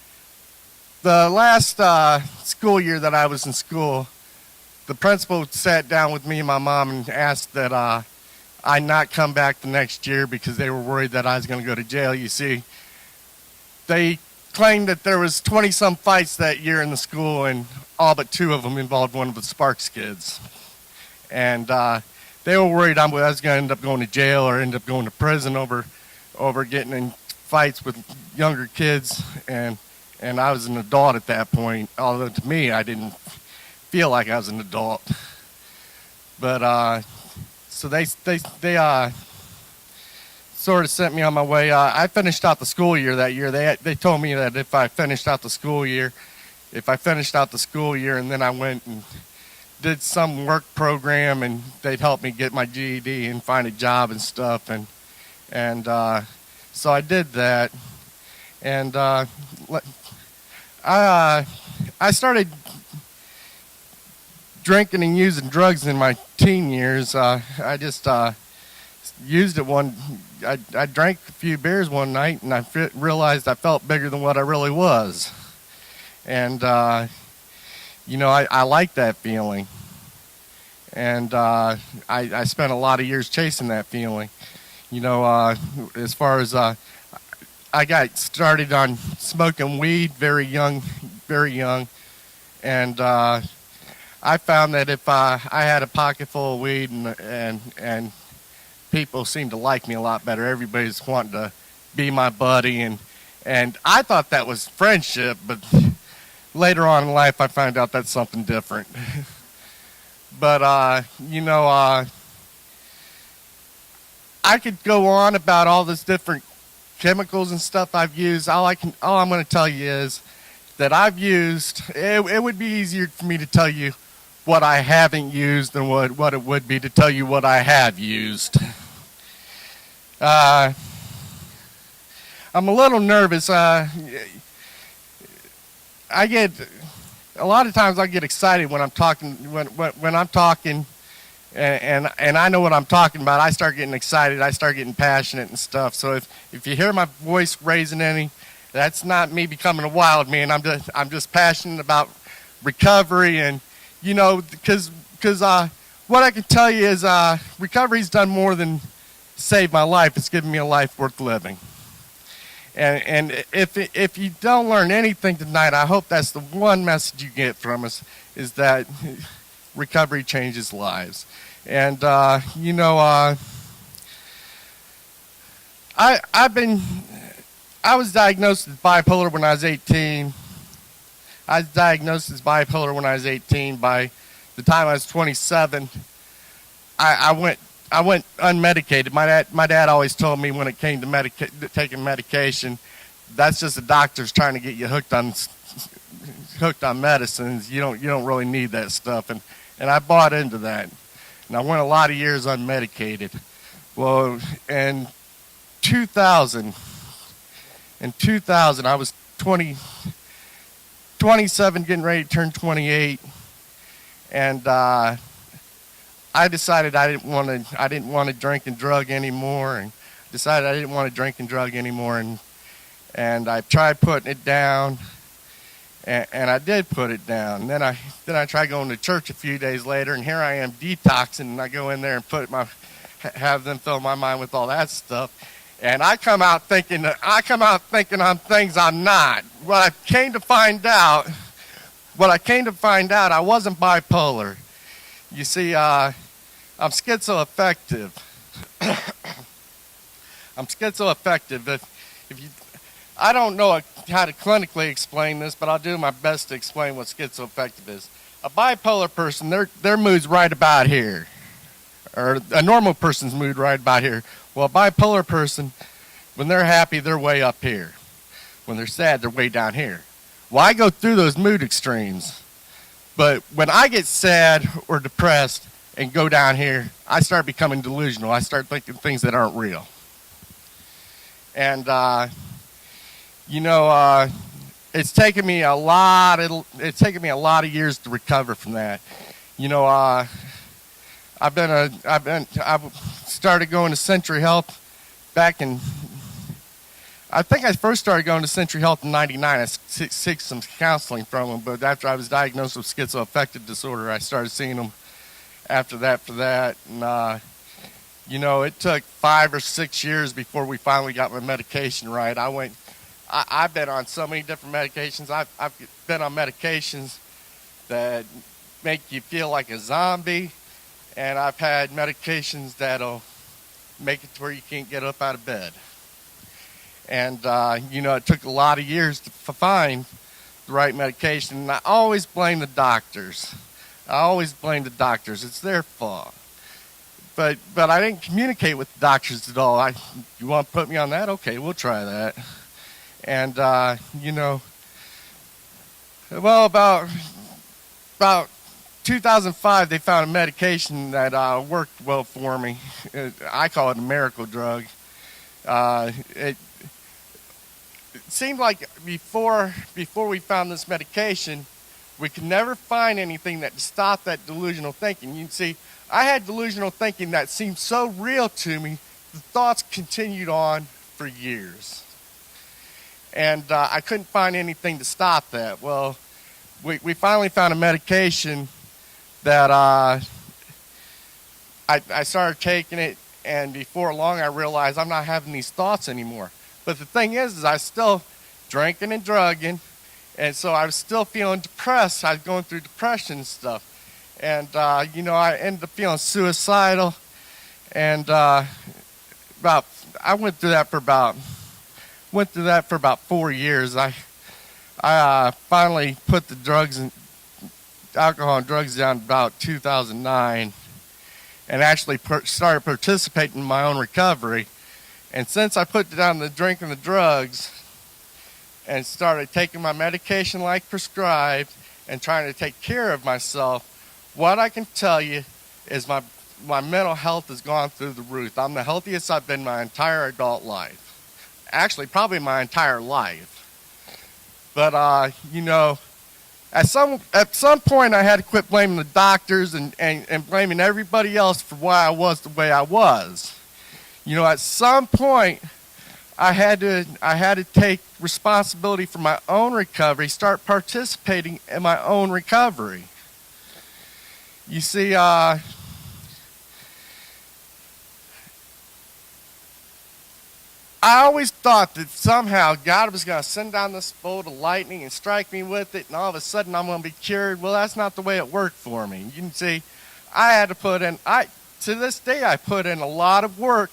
the last school year that I was in school, the principal sat down with me and my mom and asked that I not come back the next year because they were worried that I was going to go to jail. You see, they claimed that there was 20-some fights that year in the school, and all but 2 of them involved one of the Sparks kids. And they were worried I was going to end up going to jail or end up going to prison over getting in fights with younger kids. And I was an adult at that point, although to me I didn't feel like I was an adult. But so they sort of sent me on my way. I finished out the school year that year. They told me that if I finished out the school year and then I went and did some work program, and they'd help me get my GED and find a job and stuff, and so I did that, and I started drinking and using drugs in my teen years. I just used it I drank a few beers one night, and I realized I felt bigger than what I really was. And, you know, I like that feeling. And I spent a lot of years chasing that feeling. You know, as far as I got started on smoking weed very young. And I found that if I had a pocket full of weed and people seemed to like me a lot better. Everybody's wanting to be my buddy, and I thought that was friendship, but later on in life I found out that's something different. But you know, I could go on about all this different chemicals and stuff I've used. All I'm going to tell you is that I've used. It would be easier for me to tell you what I haven't used than what it would be to tell you what I have used. I'm a little nervous. I get a lot of times I get excited when I'm talking when I'm talking, and I know what I'm talking about. I start getting excited. I start getting passionate and stuff. So if you hear my voice raising any, that's not me becoming a wild man. I'm just passionate about recovery, and you know, because what I can tell you is recovery's done more than save my life. It's given me a life worth living. And if you don't learn anything tonight, I hope that's the one message you get from us, is that recovery changes lives. And you know, I was diagnosed with bipolar when I was 18. I was diagnosed as bipolar when I was 18. By the time I was 27, I I went unmedicated. My dad always told me when it came to taking medication, that's just the doctors trying to get you hooked on medicines. You don't really need that stuff, and I bought into that, and I went a lot of years unmedicated. Well, in 2000, I was 27, getting ready to turn 28, and I decided I didn't want to drink and drug anymore, and decided I didn't want to drink and drug anymore, and I tried putting it down, and I did put it down. And then I tried going to church a few days later, and here I am detoxing, and I go in there and have them fill my mind with all that stuff, and I come out thinking I'm things I'm not. What I came to find out, I wasn't bipolar. You see, I'm schizoaffective. I'm schizoaffective. If you, I don't know how to clinically explain this, but I'll do my best to explain what schizoaffective is. A bipolar person, their mood's right about here, or a normal person's mood right about here. Well, a bipolar person, when they're happy, they're way up here. When they're sad, they're way down here. Well, I go through those mood extremes, but when I get sad or depressed and go down here, I start becoming delusional. I start thinking things that aren't real. And, it's taken me a lot of years to recover from that. I started going to Century Health back in, I think I first started going to Century Health in 99. I seek some counseling from them, but after I was diagnosed with schizoaffective disorder, I started seeing them after that for that. And, it took 5 or 6 years before we finally got my medication right. I've been on so many different medications. I've been on medications that make you feel like a zombie, and I've had medications that'll make it to where you can't get up out of bed. And, it took a lot of years to find the right medication, and I always blame the doctors. It's their fault. But I didn't communicate with the doctors at all. You want to put me on that? Okay, we'll try that. And, about 2005, they found a medication that worked well for me. I call it a miracle drug. It seemed like before we found this medication, we could never find anything that stopped that delusional thinking. You can see, I had delusional thinking that seemed so real to me, the thoughts continued on for years. And I couldn't find anything to stop that. Well, we finally found a medication that I started taking it, and before long I realized I'm not having these thoughts anymore. But the thing is I was still drinking and drugging, and so I was still feeling depressed. I was going through depression and stuff. And, I ended up feeling suicidal, and I went through that for about 4 years. I finally put the alcohol and drugs down about 2009, and actually started participating in my own recovery. And since I put down the drink and the drugs and started taking my medication like prescribed and trying to take care of myself, what I can tell you is my mental health has gone through the roof. I'm the healthiest I've been my entire adult life. Actually, probably my entire life. But, at some point I had to quit blaming the doctors and blaming everybody else for why I was the way I was. At some point I had to take responsibility for my own recovery, start participating in my own recovery. You see, I always thought that somehow God was going to send down this bolt of lightning and strike me with it, and all of a sudden I'm going to be cured. Well, that's not the way it worked for me. You can see, I had to to this day, I put in a lot of work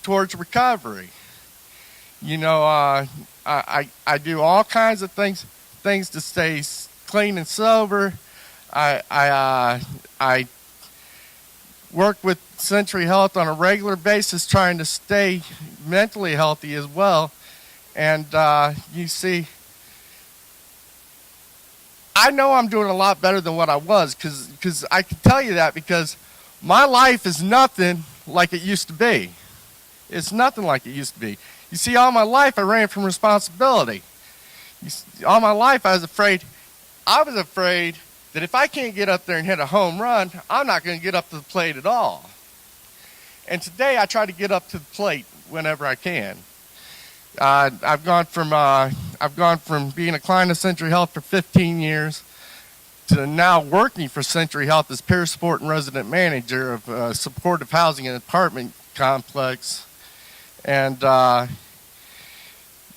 towards recovery. I do all kinds of things to stay clean and sober. I work with Century Health on a regular basis trying to stay mentally healthy as well. And you see, I know I'm doing a lot better than what I was, because I can tell you that because my life is nothing like it used to be. It's nothing like it used to be. You see, all my life I ran from responsibility. All my life I was afraid that if I can't get up there and hit a home run, I'm not going to get up to the plate at all. And today I try to get up to the plate whenever I can. I've gone from being a client of Century Health for 15 years to now working for Century Health as peer support and resident manager of a supportive housing and apartment complex. And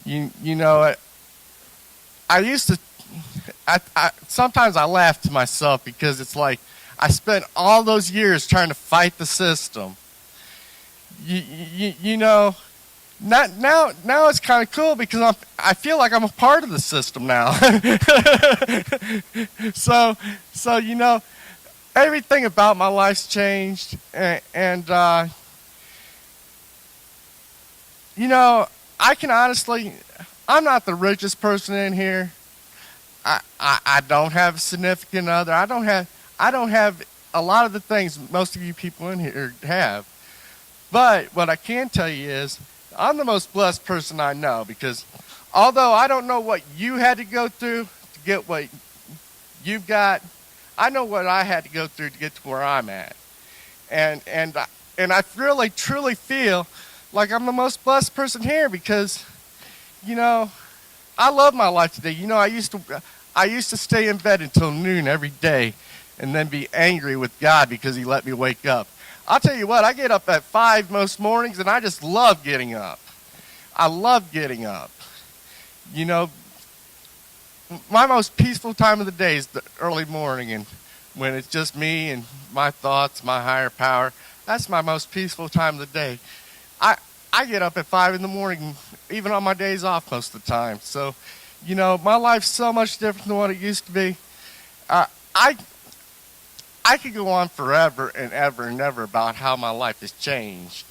you know, I used to. Sometimes I laugh to myself because it's like I spent all those years trying to fight the system. You know, now it's kind of cool because I feel like I'm a part of the system now. so you know, everything about my life's changed, and you know, I can honestly, I'm not the richest person in here. I don't have a significant other. I don't have a lot of the things most of you people in here have. But what I can tell you is I'm the most blessed person I know, because although I don't know what you had to go through to get what you've got, I know what I had to go through to get to where I'm at. And I really truly feel like I'm the most blessed person here because, you know, I love my life today. You know, I used to stay in bed until noon every day and then be angry with God because he let me wake up. I'll tell you what, I get up at 5 most mornings and I just love getting up. I love getting up. You know, my most peaceful time of the day is the early morning, and when it's just me and my thoughts, my higher power, that's my most peaceful time of the day. I get up at 5 in the morning, even on my days off most of the time. So, you know, my life's so much different than what it used to be. I could go on forever and ever and ever about how my life has changed.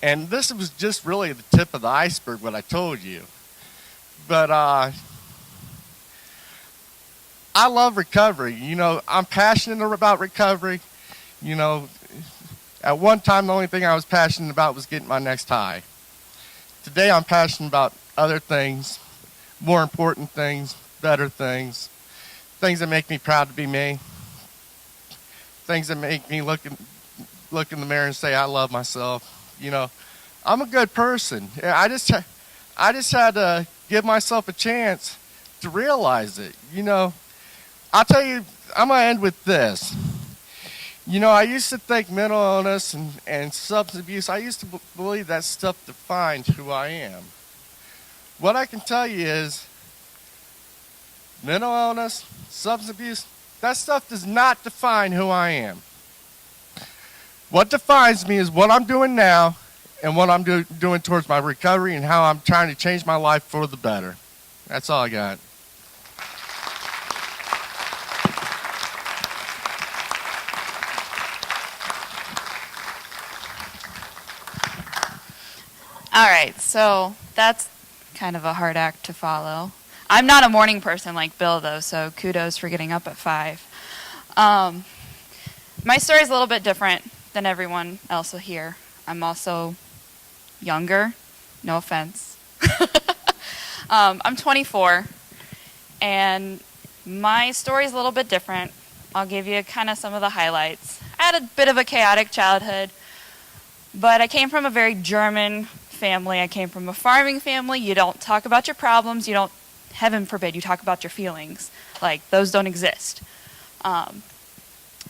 And this was just really the tip of the iceberg, what I told you. But I love recovery. You know, I'm passionate about recovery. You know, at one time, the only thing I was passionate about was getting my next high. Today, I'm passionate about other things, more important things, better things, things that make me proud to be me, things that make me look in the mirror and say, I love myself. You know, I'm a good person. I just had to give myself a chance to realize it. You know, I'll tell you, I'm going to end with this. You know, I used to think mental illness and substance abuse, I used to believe that stuff defined who I am. What I can tell you is mental illness, substance abuse, that stuff does not define who I am. What defines me is what I'm doing now and what I'm doing towards my recovery and how I'm trying to change my life for the better. That's all I got. All right, so that's kind of a hard act to follow. I'm not a morning person like Bill, though, so kudos for getting up at 5. My story is a little bit different than everyone else here. I'm also younger, no offense. I'm 24, and my story is a little bit different. I'll give you kind of some of the highlights. I had a bit of a chaotic childhood, but I came from a very German family. I came from a farming family. You don't talk about your problems. You don't, heaven forbid, you talk about your feelings. Like, those don't exist. And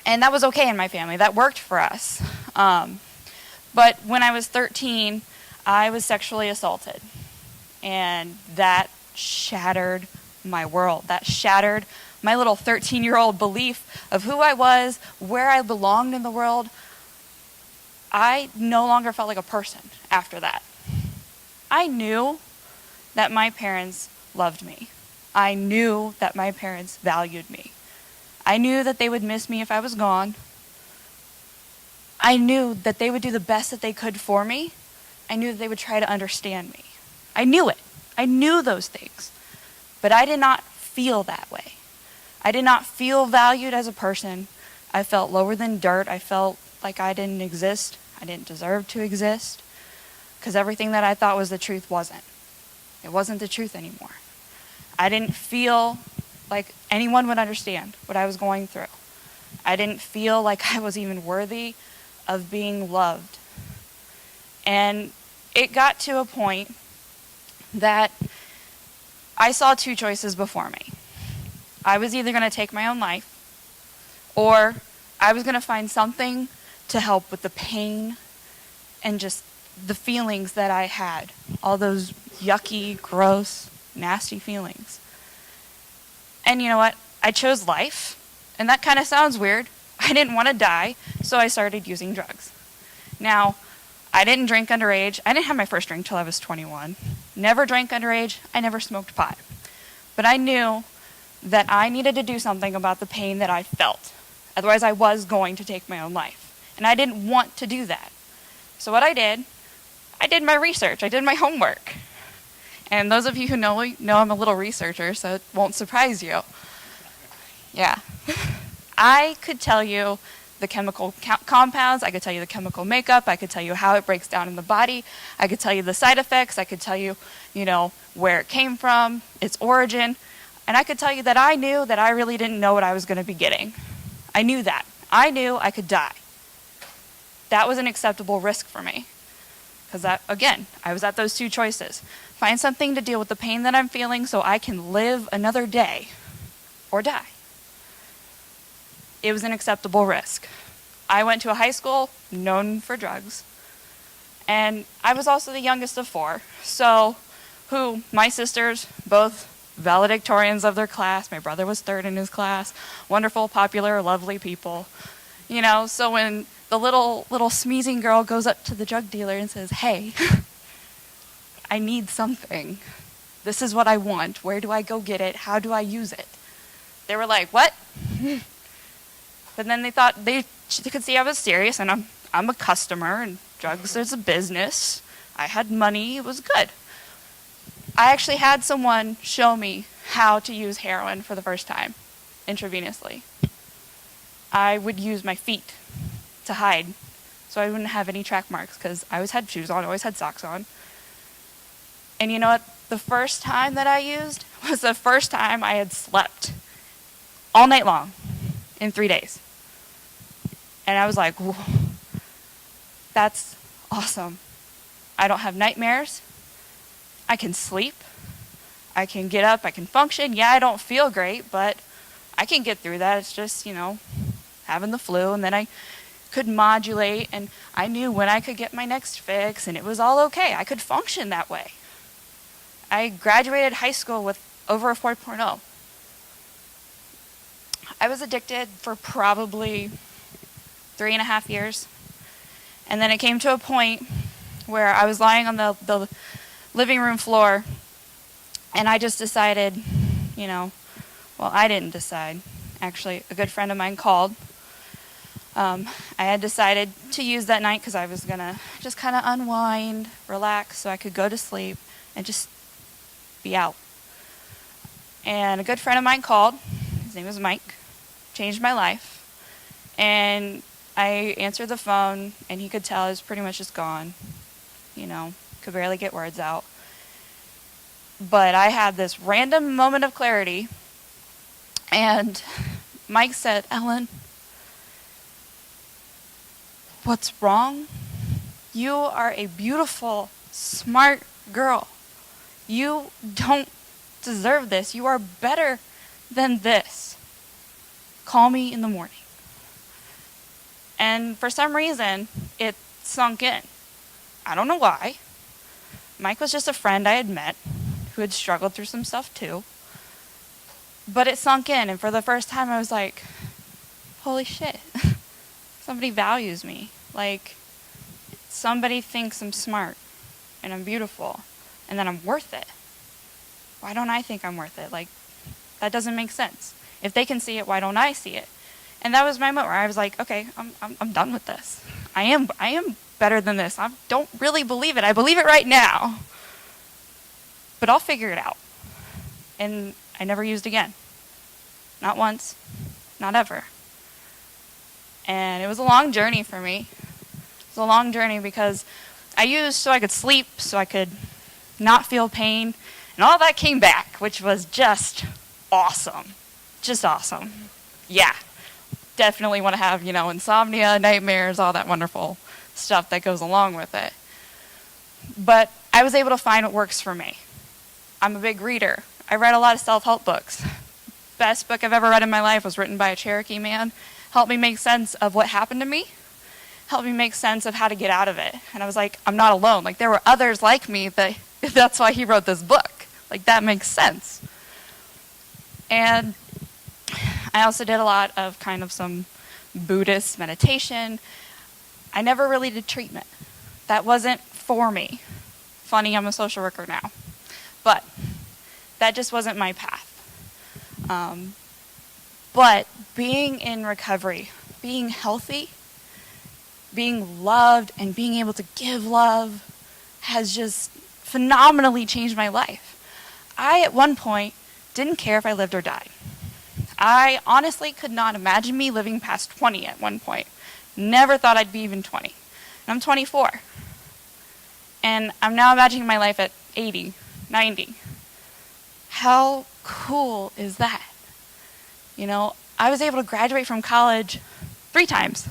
that was okay in my family. That worked for us. But when I was 13, I was sexually assaulted. And that shattered my world. That shattered my little 13-year-old belief of who I was, where I belonged in the world. I no longer felt like a person after that. I knew that my parents loved me. I knew that my parents valued me. I knew that they would miss me if I was gone. I knew that they would do the best that they could for me. I knew that they would try to understand me. I knew it. I knew those things. But I did not feel that way. I did not feel valued as a person. I felt lower than dirt. I felt like I didn't exist. I didn't deserve to exist. Because everything that I thought was the truth wasn't. It wasn't the truth anymore. I didn't feel like anyone would understand what I was going through. I didn't feel like I was even worthy of being loved. And it got to a point that I saw two choices before me. I was either going to take my own life, or I was going to find something to help with the pain and just the feelings that I had. All those yucky, gross, nasty feelings. And you know what? I chose life. And that kind of sounds weird. I didn't want to die, so I started using drugs. Now, I didn't drink underage. I didn't have my first drink till I was 21. Never drank underage. I never smoked pot. But I knew that I needed to do something about the pain that I felt. Otherwise, I was going to take my own life. And I didn't want to do that. So what I did my research. I did my homework. And those of you who know I'm a little researcher, so it won't surprise you. Yeah. I could tell you the chemical compounds, I could tell you the chemical makeup, I could tell you how it breaks down in the body, I could tell you the side effects, I could tell you, where it came from, its origin, and I could tell you that I knew that I really didn't know what I was going to be getting. I knew that. I knew I could die. That was an acceptable risk for me. Because again, I was at those two choices. Find something to deal with the pain that I'm feeling so I can live another day, or die. It was an acceptable risk. I went to a high school known for drugs, and I was also the youngest of four, my sisters, both valedictorians of their class, my brother was third in his class, wonderful, popular, lovely people. So when the little smeezing girl goes up to the drug dealer and says, "Hey, I need something. This is what I want. Where do I go get it? How do I use it?" They were like, "What?" But then they thought they could see I was serious, and I'm a customer, and drugs is a business. I had money. It was good. I actually had someone show me how to use heroin for the first time, intravenously. I would use my feet to hide, so I wouldn't have any track marks, because I always had shoes on, always had socks on. And you know what? The first time that I used was the first time I had slept all night long in 3 days. And I was like, whoa, that's awesome. I don't have nightmares. I can sleep. I can get up. I can function. Yeah, I don't feel great, but I can get through that. It's just, having the flu. And then I could modulate, and I knew when I could get my next fix, and it was all okay. I could function that way. I graduated high school with over a 4.0. I was addicted for probably 3.5 years. And then it came to a point where I was lying on the living room floor, and I just decided, I didn't decide. Actually, a good friend of mine called. I had decided to use that night because I was going to just kind of unwind, relax, so I could go to sleep and just be out. And a good friend of mine called. His name was Mike. Changed my life. And I answered the phone, and he could tell I was pretty much just gone. Could barely get words out. But I had this random moment of clarity, and Mike said, "Ellen, what's wrong? You are a beautiful, smart girl. You don't deserve this. You are better than this. Call me in the morning." And for some reason, it sunk in. I don't know why. Mike was just a friend I had met who had struggled through some stuff too. But it sunk in, and for the first time I was like, holy shit. Somebody values me. Like, somebody thinks I'm smart and I'm beautiful and that I'm worth it. Why don't I think I'm worth it? Like, that doesn't make sense. If they can see it, why don't I see it? And that was my moment where I was like, okay, I'm done with this. I am better than this. I don't really believe it. I believe it right now. But I'll figure it out. And I never used again. Not once. Not ever. And it was a long journey for me. It was a long journey because I used so I could sleep, so I could not feel pain. And all that came back, which was just awesome. Just awesome. Yeah. Definitely want to have, insomnia, nightmares, all that wonderful stuff that goes along with it. But I was able to find what works for me. I'm a big reader. I read a lot of self-help books. Best book I've ever read in my life was written by a Cherokee man. Helped me make sense of what happened to me. Helped me make sense of how to get out of it. And I was like, I'm not alone. Like, there were others like me that's why he wrote this book. Like, that makes sense. And I also did a lot of kind of some Buddhist meditation. I never really did treatment. That wasn't for me. Funny, I'm a social worker now. But that just wasn't my path. But being in recovery, being healthy, being loved, and being able to give love has just phenomenally changed my life. I, at one point, didn't care if I lived or died. I honestly could not imagine me living past 20 at one point. Never thought I'd be even 20. And I'm 24. And I'm now imagining my life at 80, 90. How cool is that? I was able to graduate from college 3 times.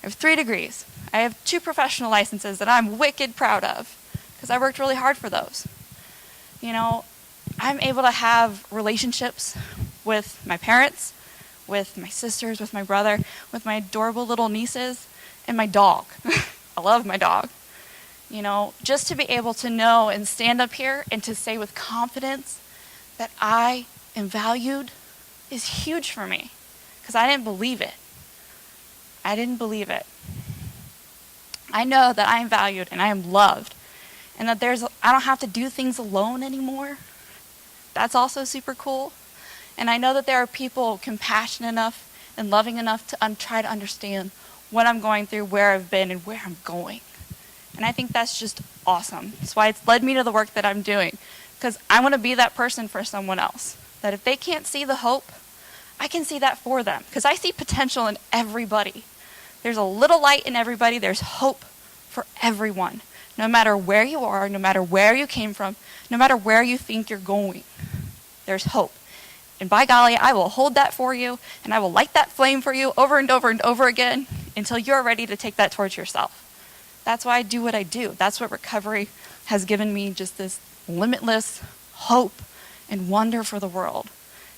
I have 3 degrees. I have 2 professional licenses that I'm wicked proud of because I worked really hard for those. I'm able to have relationships with my parents, with my sisters, with my brother, with my adorable little nieces, and my dog. I love my dog. Just to be able to know and stand up here and to say with confidence that I am valued is huge for me because I didn't believe it. I didn't believe it. I know that I am valued and I am loved and that I don't have to do things alone anymore. That's also super cool. And I know that there are people compassionate enough and loving enough to try to understand what I'm going through, where I've been, and where I'm going. And I think that's just awesome. That's why it's led me to the work that I'm doing. Because I want to be that person for someone else. That if they can't see the hope, I can see that for them. Because I see potential in everybody. There's a little light in everybody. There's hope for everyone. No matter where you are, no matter where you came from, no matter where you think you're going, there's hope. And by golly, I will hold that for you, and I will light that flame for you over and over and over again until you're ready to take that towards yourself. That's why I do what I do. That's what recovery has given me, just this limitless hope and wonder for the world.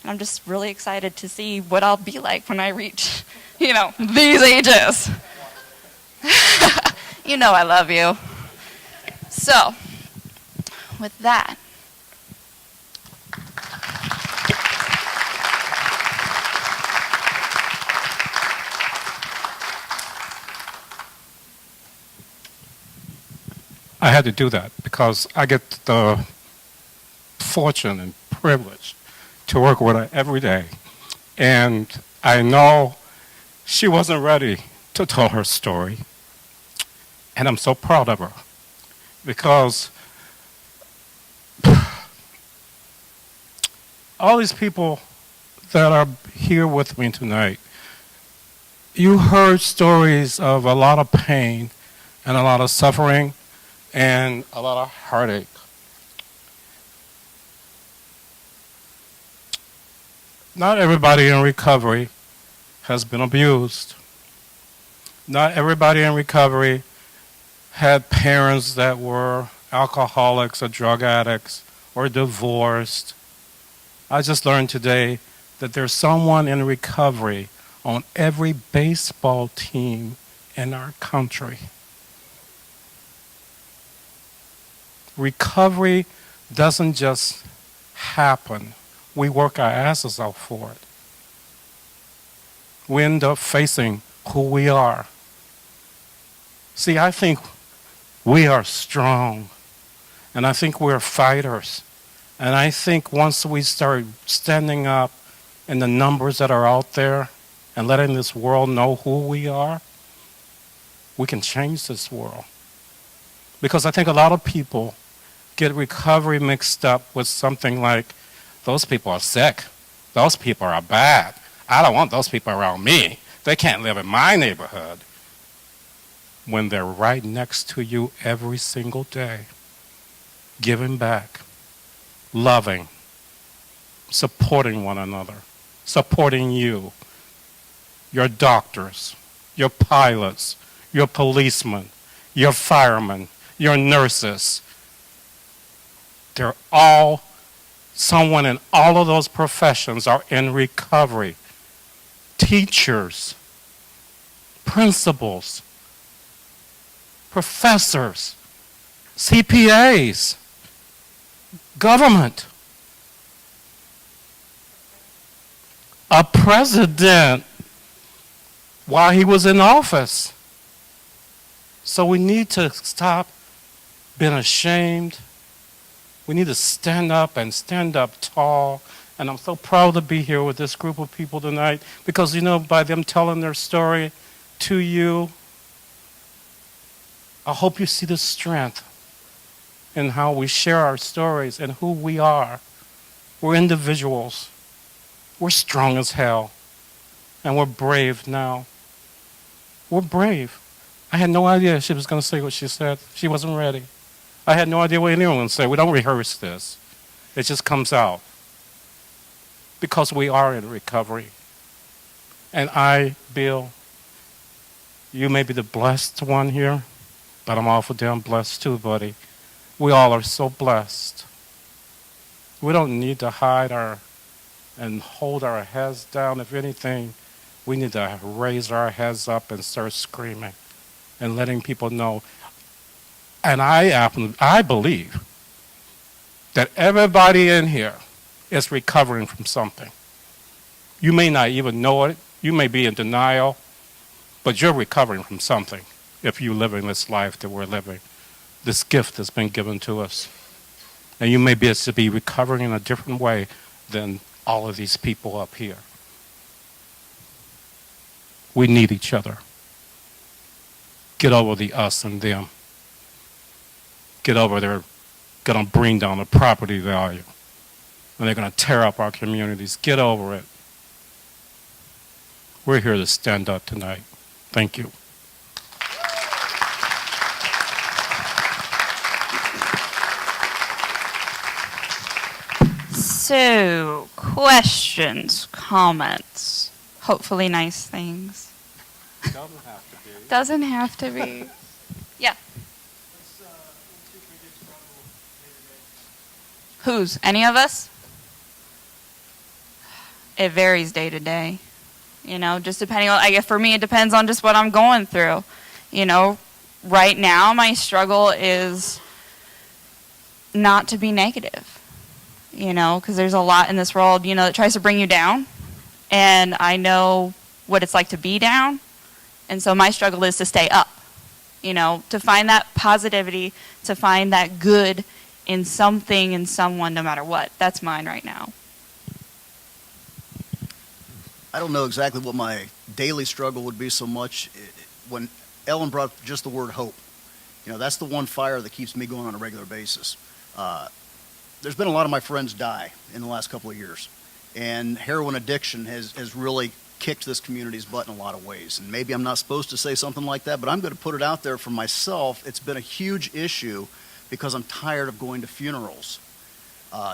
And I'm just really excited to see what I'll be like when I reach, these ages. I love you. So, with that, I had to do that because I get the fortune and privilege to work with her every day. And I know she wasn't ready to tell her story. And I'm so proud of her because all these people that are here with me tonight, you heard stories of a lot of pain and a lot of suffering and a lot of heartache. Not everybody in recovery has been abused. Not everybody in recovery had parents that were alcoholics or drug addicts or divorced. I just learned today that there's someone in recovery on every baseball team in our country. Recovery doesn't just happen. We work our asses off for it. We end up facing who we are. See, I think we are strong, and I think we're fighters. And I think once we start standing up in the numbers that are out there and letting this world know who we are, we can change this world. Because I think a lot of people get recovery mixed up with something like, those people are sick. Those people are bad. I don't want those people around me. They can't live in my neighborhood. When they're right next to you every single day, giving back, loving, supporting one another, supporting you, your doctors, your pilots, your policemen, your firemen, your nurses. They're all, someone in all of those professions are in recovery. Teachers, principals, professors, CPAs, government, a president while he was in office. So we need to stop being ashamed. We need to stand up and stand up tall. And I'm so proud to be here with this group of people tonight because, you know, by them telling their story to you, I hope you see the strength in how we share our stories and who we are. We're individuals. We're strong as hell. And we're brave now. We're brave. I had no idea she was going to say what she said. She wasn't ready. I had no idea what anyone would say. We don't rehearse this. It just comes out. Because we are in recovery. And I, Bill, you may be the blessed one here, but I'm awful damn blessed too, buddy. We all are so blessed. We don't need to hide and hold our heads down. If anything, we need to raise our heads up and start screaming and letting people know. And I believe that everybody in here is recovering from something. You may not even know it. You may be in denial, but you're recovering from something if you're living this life that we're living. This gift has been given to us. And you may be able to be recovering in a different way than all of these people up here. We need each other. Get over the us and them. Get over their going to bring down the property value. And they're going to tear up our communities. Get over it. We're here to stand up tonight. Thank you. So, questions, comments, hopefully nice things. Doesn't have to be. Doesn't have to be. Yeah. Whose? Any of us? It varies day to day. You know, just depending on, I guess for me, it depends on just what I'm going through. You know, right now my struggle is not to be negative. You know, because there's a lot in this world, you know, that tries to bring you down. And I know what it's like to be down. And so my struggle is to stay up. You know, to find that positivity, to find that good in something, in someone, no matter what. That's mine right now. I don't know exactly what my daily struggle would be so much. When Ellen brought up just the word hope, you know, that's the one fire that keeps me going on a regular basis. There's been a lot of my friends die in the last couple of years. And heroin addiction has really kicked this community's butt in a lot of ways. And maybe I'm not supposed to say something like that, but I'm going to put it out there for myself. It's been a huge issue because I'm tired of going to funerals,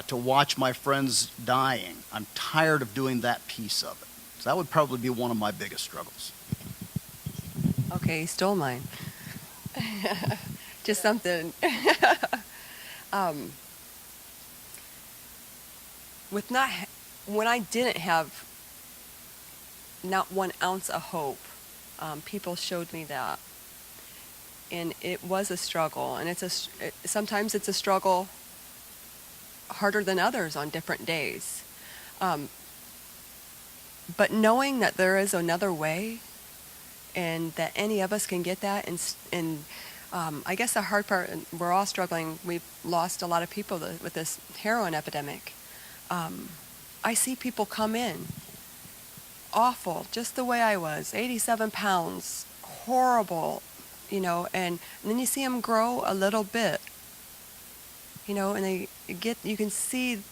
to watch my friends dying. I'm tired of doing that piece of it. So that would probably be one of my biggest struggles. Okay, you stole mine. Just something. When I didn't have not 1 ounce of hope, people showed me that, and it was a struggle. And sometimes it's a struggle harder than others on different days. But knowing that there is another way, and that any of us can get that, and I guess the hard part, we're all struggling. We've lost a lot of people with this heroin epidemic. I see people come in, awful, just the way I was, 87 pounds, horrible, and then you see them grow a little bit, and you can see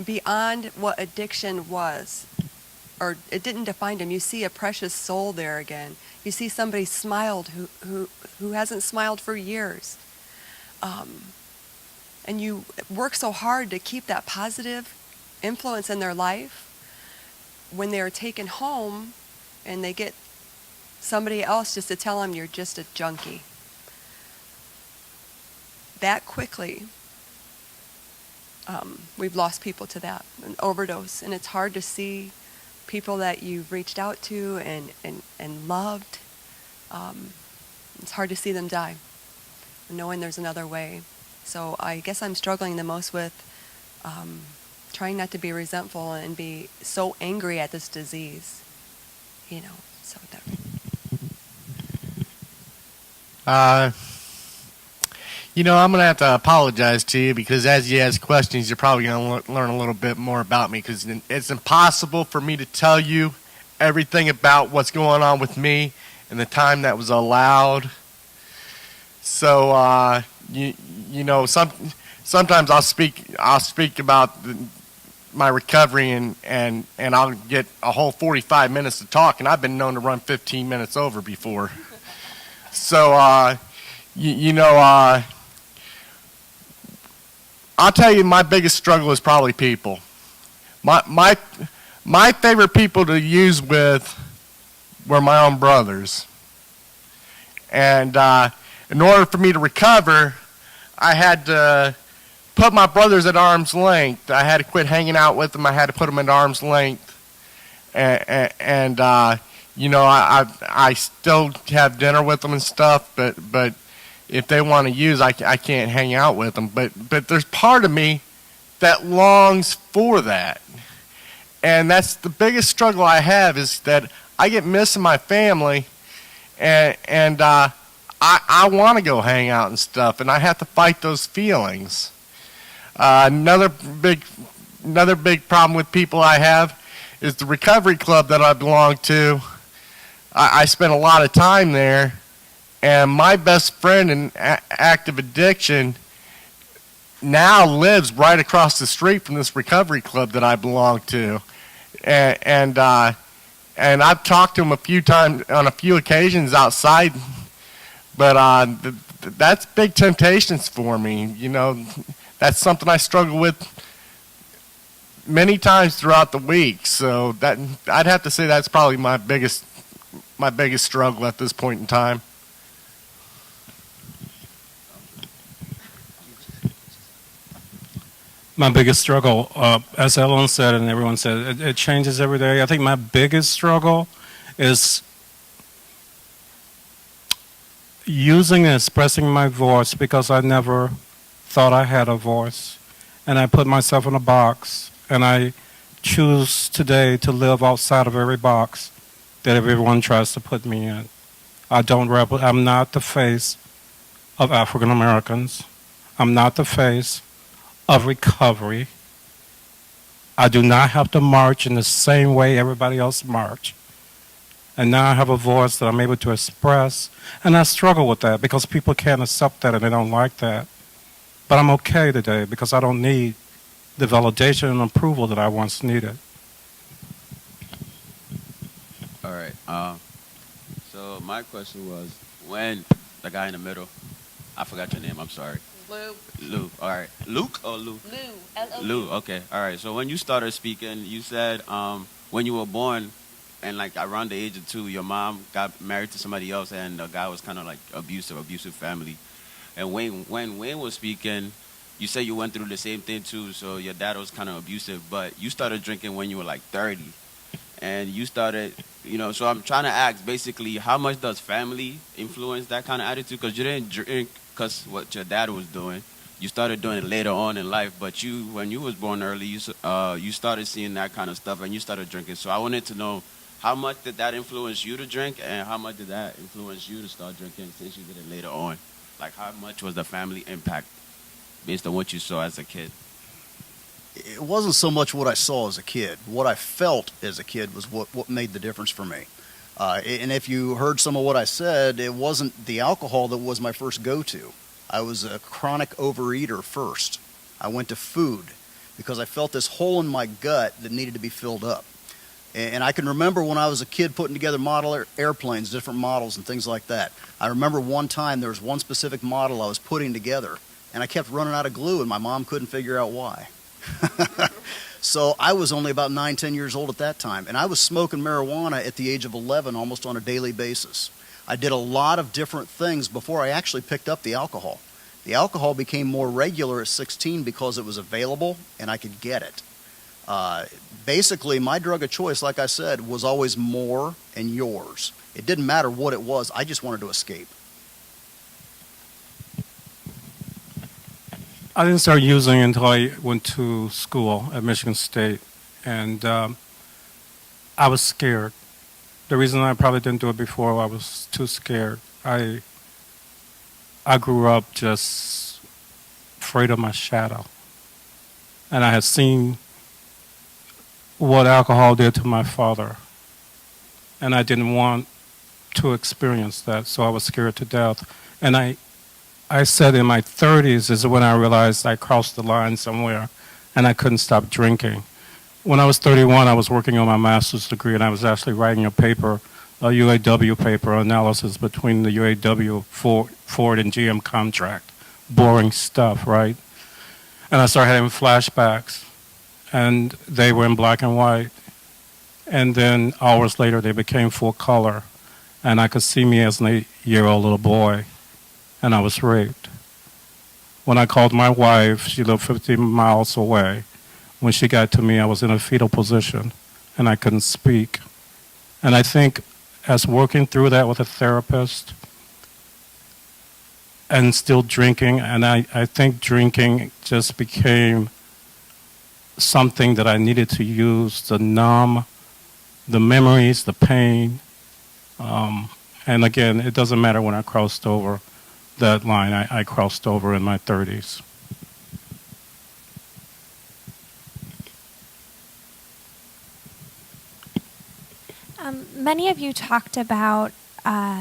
beyond what addiction was, or it didn't define them. You see a precious soul there again. You see somebody smiled who hasn't smiled for years. And you work so hard to keep that positive influence in their life. When they're taken home and they get somebody else just to tell them you're just a junkie. That quickly, we've lost people to that, an overdose. And it's hard to see people that you've reached out to and loved. It's hard to see them die, knowing there's another way. So I guess I'm struggling the most with trying not to be resentful and be so angry at this disease, so that. I'm going to have to apologize to you because as you ask questions, you're probably going to learn a little bit more about me because it's impossible for me to tell you everything about what's going on with me and the time that was allowed. So, sometimes I'll speak about my recovery and I'll get a whole 45 minutes to talk, and I've been known to run 15 minutes over before. So, I'll tell you my biggest struggle is probably people. My favorite people to use with were my own brothers. And in order for me to recover, I had to put my brothers at arm's length. I had to quit hanging out with them. I had to put them at arm's length. And I still have dinner with them and stuff, but if they want to use, I can't hang out with them. But there's part of me that longs for that. And that's the biggest struggle I have is that I get missing my family, and I want to go hang out and stuff, and I have to fight those feelings. Another big problem with people I have is the recovery club that I belong to. I spend a lot of time there, and my best friend in active addiction now lives right across the street from this recovery club that I belong to, and I've talked to him a few times on a few occasions outside, but that's big temptations for me. That's something I struggle with many times throughout the week. So that I'd have to say that's probably my biggest struggle at this point in time. My biggest struggle, as Ellen said and everyone said, it changes every day. I think my biggest struggle is using and expressing my voice because I never thought I had a voice. And I put myself in a box, and I choose today to live outside of every box that everyone tries to put me in. I'm not the face of African Americans. I'm not the face of recovery. I do not have to march in the same way everybody else march. And now I have a voice that I'm able to express, and I struggle with that because people can't accept that and they don't like that. But I'm okay today because I don't need the validation and approval that I once needed. All right. So my question was, when the guy in the middle, I forgot your name, I'm sorry. Lou. All right. Luke or Lou? Lou. L-O-U. Lou, okay. All right. So when you started speaking, you said when you were born and like around the age of 2, your mom got married to somebody else and the guy was kind of like abusive family. And when Wayne was speaking, you said you went through the same thing too, so your dad was kind of abusive, but you started drinking when you were like 30. And you started, so I'm trying to ask basically how much does family influence that kind of attitude? Because you didn't drink because what your dad was doing. You started doing it later on in life, but when you was born early, you started seeing that kind of stuff and you started drinking. So I wanted to know how much did that influence you to drink and how much did that influence you to start drinking since you did it later on? Like how much was the family impact based on what you saw as a kid? It wasn't so much what I saw as a kid. What I felt as a kid was what made the difference for me. And if you heard some of what I said, it wasn't the alcohol that was my first go-to. I was a chronic overeater first. I went to food because I felt this hole in my gut that needed to be filled up. And I can remember when I was a kid putting together model airplanes, different models and things like that. I remember one time there was one specific model I was putting together, and I kept running out of glue, and my mom couldn't figure out why. So I was only about 9, 10 years old at that time, and I was smoking marijuana at the age of 11 almost on a daily basis. I did a lot of different things before I actually picked up the alcohol. The alcohol became more regular at 16 because it was available and I could get it. Basically, my drug of choice, like I said, was always more and yours. It didn't matter what it was, I just wanted to escape. I didn't start using until I went to school at Michigan State, and I was scared. The reason I probably didn't do it before, I was too scared. I grew up just afraid of my shadow, and I had seen what alcohol did to my father, and I didn't want to experience that, so I was scared to death. And I said in my 30s is when I realized I crossed the line somewhere and I couldn't stop drinking. When I was 31, I was working on my master's degree, and I was actually writing a paper, a UAW paper, analysis between the UAW, Ford and GM contract. Boring stuff, right? And I started having flashbacks, and they were in black and white. And then hours later, they became full color, and I could see me as an 8-year-old little boy. And I was raped. When I called my wife, she lived 50 miles away. When she got to me, I was in a fetal position, and I couldn't speak. And I think as working through that with a therapist and still drinking, and I think drinking just became something that I needed to use to numb the memories, the pain. And again, it doesn't matter when I crossed over that line. I crossed over in my 30s. Many of you talked about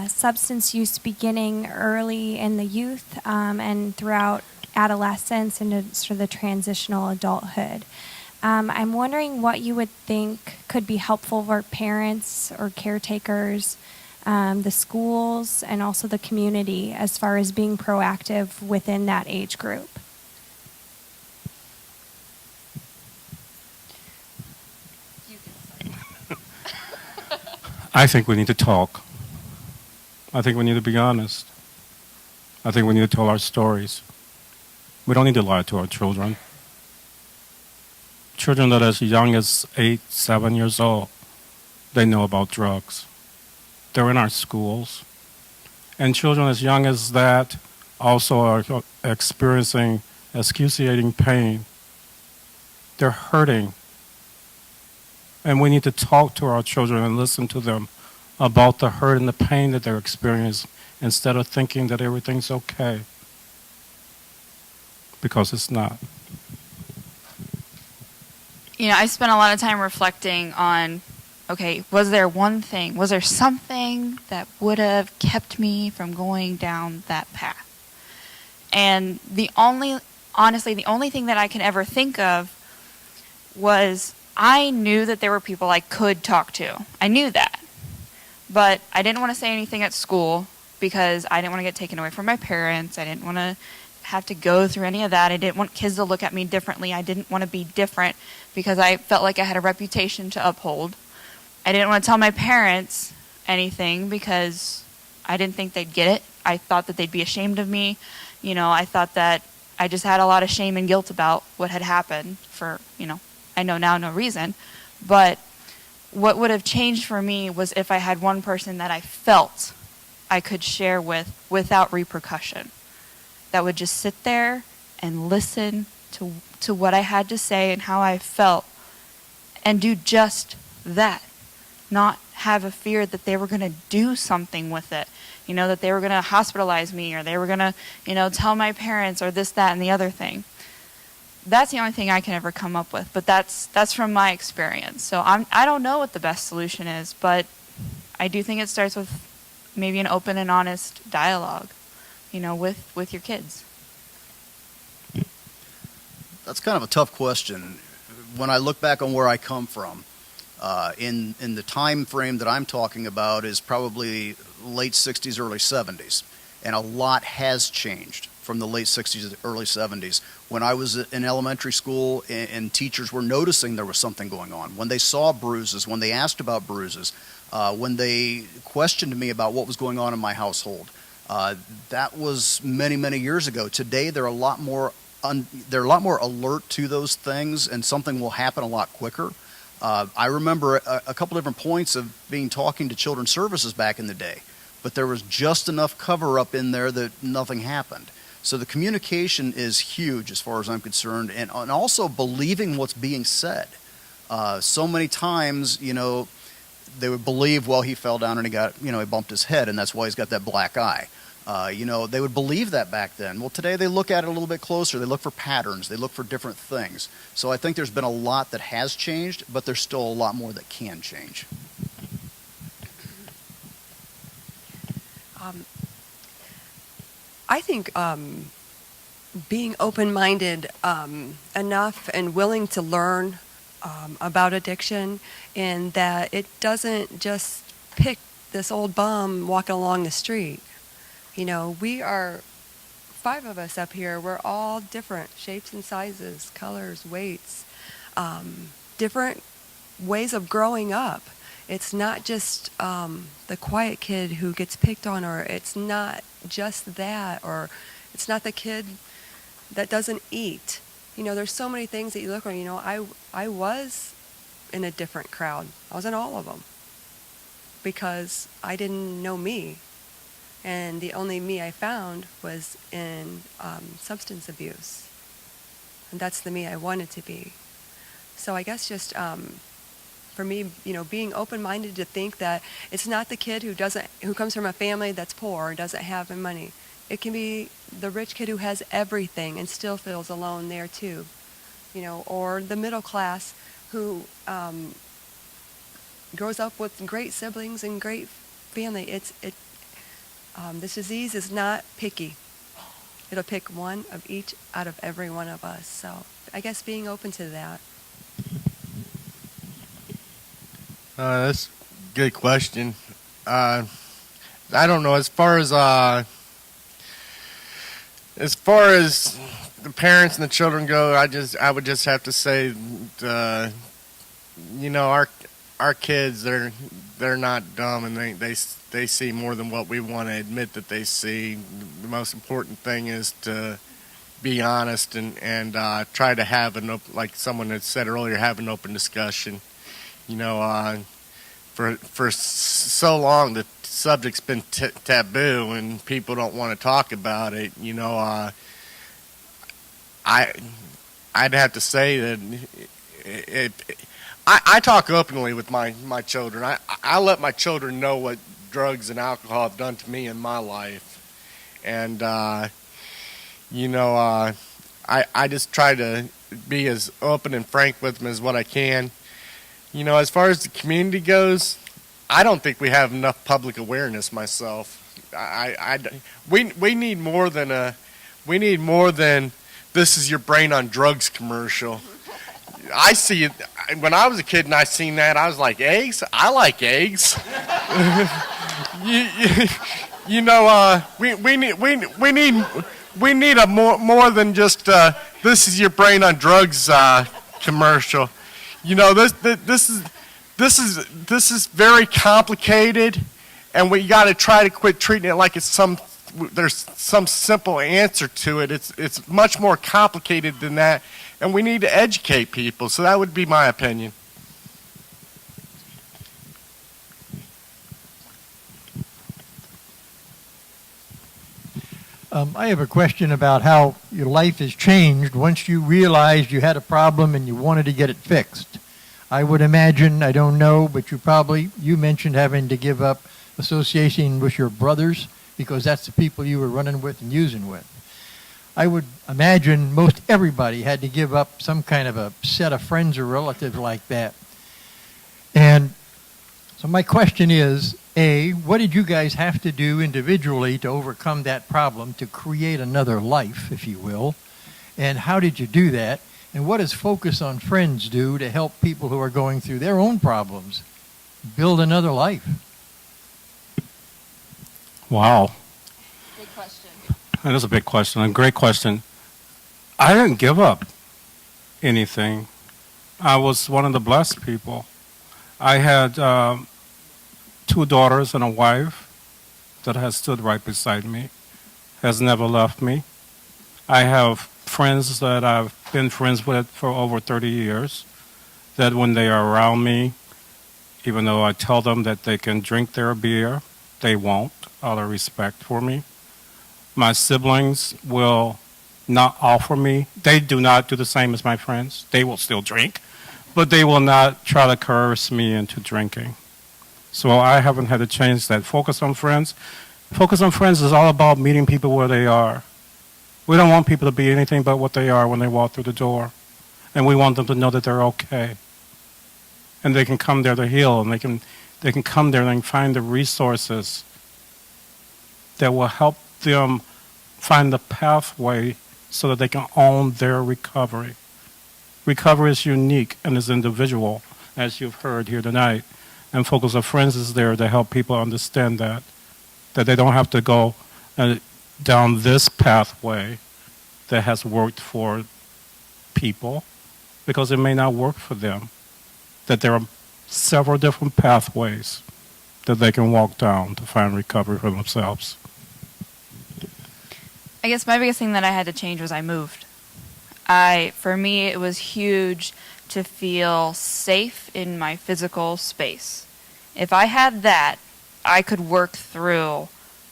substance use beginning early in the youth and throughout adolescence into sort of the transitional adulthood. I'm wondering what you would think could be helpful for parents or caretakers, the schools, and also the community as far as being proactive within that age group. I think we need to talk. I think we need to be honest. I think we need to tell our stories. We don't need to lie to our children. Children that are as young as 8, 7 years old, they know about drugs. They're in our schools. And children as young as that also are experiencing excruciating pain. They're hurting. And we need to talk to our children and listen to them about the hurt and the pain that they're experiencing instead of thinking that everything's okay. Because it's not. You know, I spent a lot of time reflecting on, okay, was there one thing, was there something that would have kept me from going down that path? And honestly, the only thing that I can ever think of was I knew that there were people I could talk to. I knew that. But I didn't want to say anything at school because I didn't want to get taken away from my parents. I didn't want to have to go through any of that. I didn't want kids to look at me differently. I didn't want to be different because I felt like I had a reputation to uphold. I didn't want to tell my parents anything because I didn't think they'd get it. I thought that they'd be ashamed of me. You know, I thought that I just had a lot of shame and guilt about what had happened for, I know now no reason. But what would have changed for me was if I had one person that I felt I could share with without repercussion, that would just sit there and listen to what I had to say and how I felt and do just that. Not have a fear that they were going to do something with it, that they were going to hospitalize me or they were going to, tell my parents or this, that, and the other thing. That's the only thing I can ever come up with, but that's from my experience. So I don't know what the best solution is, but I do think it starts with maybe an open and honest dialogue, with your kids. That's kind of a tough question. When I look back on where I come from, in the time frame that I'm talking about is probably late 60s, early 70s. And a lot has changed from the late 60s to early 70s. When I was in elementary school and teachers were noticing there was something going on, when they saw bruises, when they asked about bruises, when they questioned me about what was going on in my household, that was many, many years ago. Today, they're a lot more alert to those things, and something will happen a lot quicker. I remember a couple different points of talking to Children's Services back in the day, but there was just enough cover-up in there that nothing happened. So the communication is huge as far as I'm concerned, and also believing what's being said. So many times, they would believe, well, he fell down and he bumped his head, and that's why he's got that black eye. They would believe that back then. Well, today they look at it a little bit closer. They look for patterns. They look for different things. So I think there's been a lot that has changed, but there's still a lot more that can change. I think being open-minded enough and willing to learn about addiction, and that it doesn't just pick this old bum walking along the street. We are 5 of us up here. We're all different shapes and sizes, colors, weights, different ways of growing up. It's not just the quiet kid who gets picked on, or it's not just that, or it's not the kid that doesn't eat. There's so many things that you look on. I was in a different crowd. I was in all of them because I didn't know me. And the only me I found was in substance abuse. And that's the me I wanted to be. So I guess just for me, being open-minded to think that it's not the kid who comes from a family that's poor or doesn't have the money. It can be the rich kid who has everything and still feels alone there too. Or the middle class who grows up with great siblings and great family. This disease is not picky. It'll pick one of each out of every one of us. So I guess being open to that. That's a good question. I don't know. As far as the parents and the children go, I would just have to say, our kids, they're not dumb, and they see more than what we want to admit that they see. The most important thing is to be honest and try to have like someone had said earlier, have an open discussion. For so long the subject's been taboo and people don't want to talk about it. I'd have to say that I talk openly with my children. I let my children know what drugs and alcohol have done to me in my life, and I just try to be as open and frank with them as what I can. As far as the community goes, I don't think we have enough public awareness myself. We need more than this is your brain on drugs commercial. I see it. When I was a kid and I seen that, I was like, eggs? I like eggs. We need a more than just this is your brain on drugs commercial. This is very complicated, and we got to try to quit treating it like there's some simple answer to it. It's much more complicated than that, and we need to educate people. So that would be my opinion. I have a question about how your life has changed once you realized you had a problem and you wanted to get it fixed. I would imagine, I don't know, but you mentioned having to give up association with your brothers because that's the people you were running with and using with. I would imagine most everybody had to give up some kind of a set of friends or relatives like that. And so my question is, A, what did you guys have to do individually to overcome that problem, to create another life, if you will? And how did you do that? And what does Focus on Friends do to help people who are going through their own problems build another life? Wow. Big question. That is a big question, a great question. I didn't give up anything. I was one of the blessed people. I had 2 daughters and a wife that has stood right beside me, has never left me. I have friends that I've been friends with for over 30 years, that when they are around me, even though I tell them that they can drink their beer, they won't, out of respect for me. My siblings will not offer me. They do not do the same as my friends. They will still drink, but they will not try to coerce me into drinking. So I haven't had to change that. Focus on Friends. Focus on Friends is all about meeting people where they are. We don't want people to be anything but what they are when they walk through the door. And we want them to know that they're okay. And they can come there to heal, and they can come there and find the resources that will help them find the pathway so that they can own their recovery. Recovery is unique and is individual, as you've heard here tonight. And Focus on Friends is there to help people understand that they don't have to go down this pathway that has worked for people, because it may not work for them. That there are several different pathways that they can walk down to find recovery for themselves. I guess my biggest thing that I had to change was I moved. For me, it was huge to feel safe in my physical space. If I had that, I could work through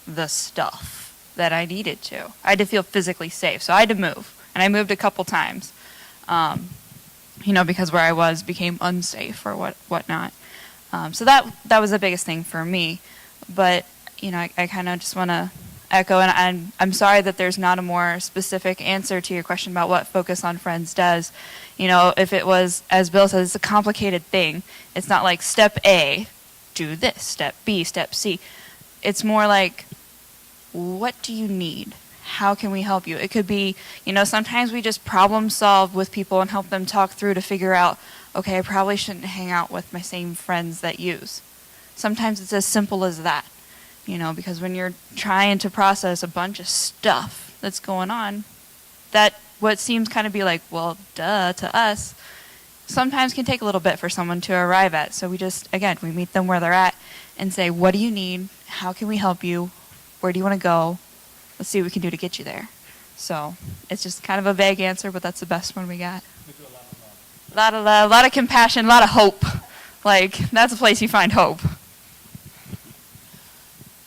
the stuff that I needed to. I had to feel physically safe, so I had to move. And I moved a couple times, because where I was became unsafe or whatnot. So that was the biggest thing for me. But, I kind of just want to echo, and I'm sorry that there's not a more specific answer to your question about what Focus on Friends does. If it was, as Bill says, it's a complicated thing. It's not like step A, do this, step B, step C. It's more like, what do you need? How can we help you? It could be, sometimes we just problem solve with people and help them talk through to figure out, okay, I probably shouldn't hang out with my same friends that use. Sometimes it's as simple as that. Because when you're trying to process a bunch of stuff that's going on, that what seems kind of be like, well, duh, to us, sometimes can take a little bit for someone to arrive at. So we meet them where they're at and say, what do you need? How can we help you? Where do you want to go? Let's see what we can do to get you there. So it's just kind of a vague answer, but that's the best one we got. A lot of love, a lot of compassion, a lot of hope. That's a place you find hope.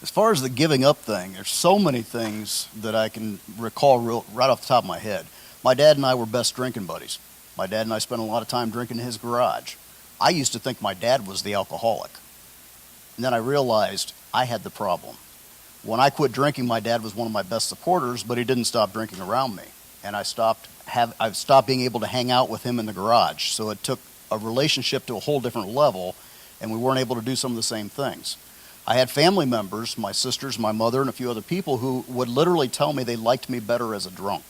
As far as the giving up thing, there's so many things that I can recall right off the top of my head. My dad and I were best drinking buddies. My dad and I spent a lot of time drinking in his garage. I used to think my dad was the alcoholic. And then I realized I had the problem. When I quit drinking, my dad was one of my best supporters, but he didn't stop drinking around me. And I've stopped being able to hang out with him in the garage. So it took a relationship to a whole different level, and we weren't able to do some of the same things. I had family members, my sisters, my mother, and a few other people who would literally tell me they liked me better as a drunk,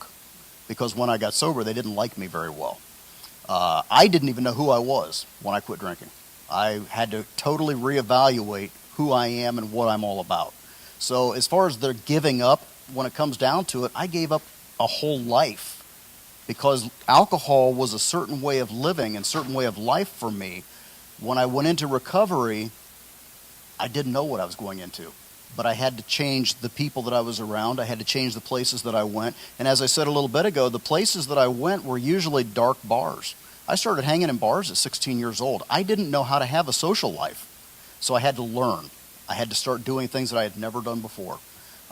because when I got sober, they didn't like me very well. I didn't even know who I was when I quit drinking. I had to totally reevaluate who I am and what I'm all about. So as far as their giving up, when it comes down to it, I gave up a whole life, because alcohol was a certain way of living and certain way of life for me. When I went into recovery, I didn't know what I was going into, but I had to change the people that I was around. I had to change the places that I went. And as I said a little bit ago, the places that I went were usually dark bars. I started hanging in bars at 16 years old. I didn't know how to have a social life, so I had to learn. I had to start doing things that I had never done before.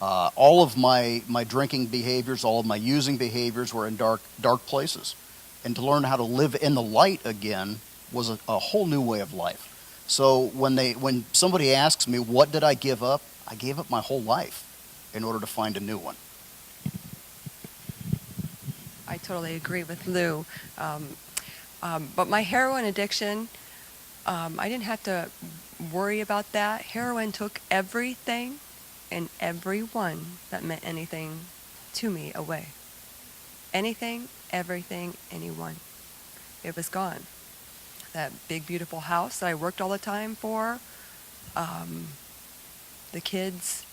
All of my drinking behaviors, all of my using behaviors were in dark places. And to learn how to live in the light again was a whole new way of life. So when somebody asks me, what did I give up? I gave up my whole life in order to find a new one. I totally agree with Lou. But my heroin addiction, I didn't have to worry about that. Heroin took everything and everyone that meant anything to me away. Anything, everything, anyone. It was gone. That big, beautiful house that I worked all the time for, the kids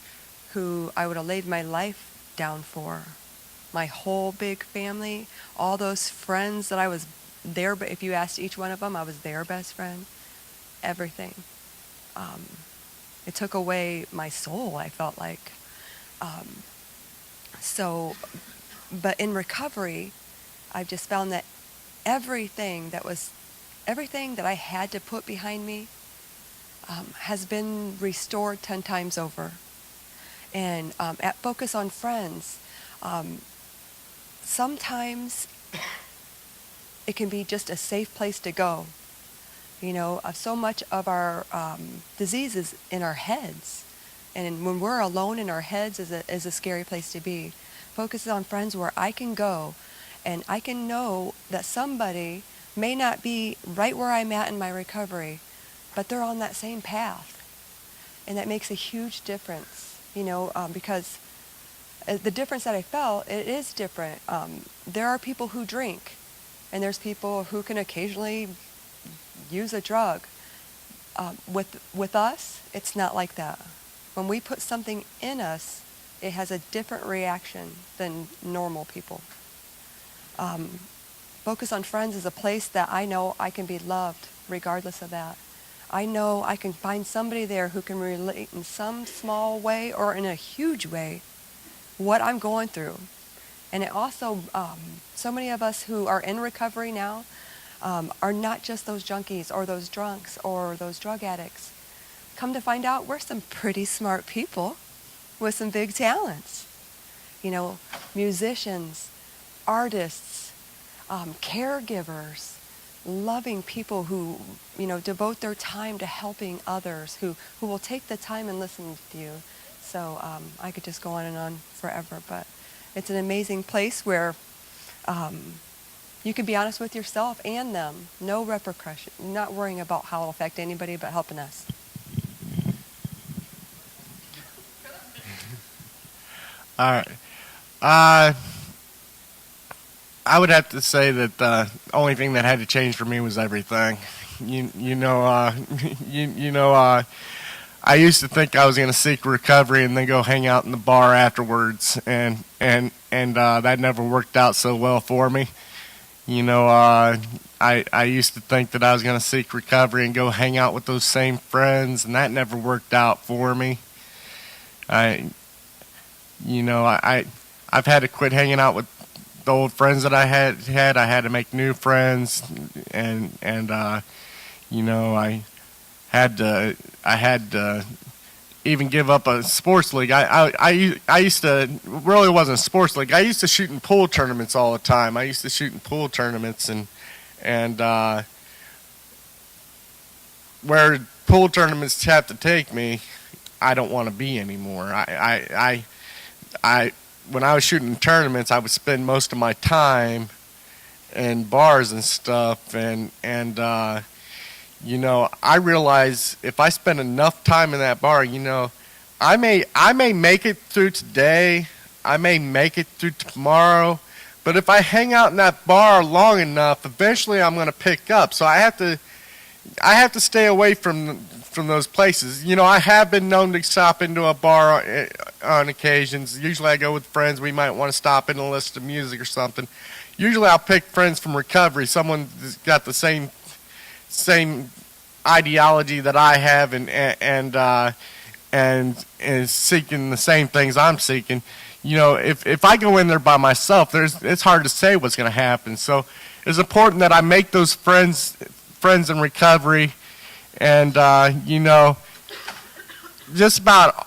who I would have laid my life down for, my whole big family, all those friends that I was there, but if you asked each one of them, I was their best friend, everything. It took away my soul, I felt like. But in recovery, I've just found that everything that I had to put behind me has been restored 10 times over. And at Focus on Friends, sometimes it can be just a safe place to go. You know, so much of our disease is in our heads. And when we're alone in our heads is a scary place to be. Focus on Friends where I can go and I can know that somebody may not be right where I'm at in my recovery, but they're on that same path. And that makes a huge difference, you know, because the difference that I felt, it is different. There are people who drink, and there's people who can occasionally use a drug. With us, it's not like that. When we put something in us, it has a different reaction than normal people. Focus on Friends is a place that I know I can be loved regardless of that. I know I can find somebody there who can relate in some small way or in a huge way what I'm going through. And it also, so many of us who are in recovery now are not just those junkies or those drunks or those drug addicts. Come to find out, we're some pretty smart people with some big talents. You know, musicians, artists, caregivers, loving people who, you know, devote their time to helping others, who will take the time and listen to you. So I could just go on and on forever, but it's an amazing place where you can be honest with yourself and them. No repercussion, not worrying about how it'll affect anybody, but helping us. All right. I would have to say that the only thing that had to change for me was everything. I used to think I was going to seek recovery and then go hang out in the bar afterwards, and that never worked out so well for me. I used to think that I was going to seek recovery and go hang out with those same friends, and that never worked out for me. I've had to quit hanging out with the old friends that I had. I had to make new friends, and I had to even give up a sports league. I used to, really wasn't a sports league. I used to shoot in pool tournaments all the time. I used to shoot in pool tournaments, and where pool tournaments have to take me, I don't want to be anymore. When I was shooting tournaments, I would spend most of my time in bars and stuff, and I realize if I spend enough time in that bar, I may make it through today, I may make it through tomorrow, but if I hang out in that bar long enough, eventually I'm going to pick up. So I have to stay away from those places. I have been known to stop into a bar on occasions. Usually I go with friends. We might want to stop in and listen to music or something. Usually I'll pick friends from recovery, someone that's got the same ideology that I have and is seeking the same things I'm seeking. If I go in there by myself, it's hard to say what's going to happen. So it's important that I make those friends in recovery, and just about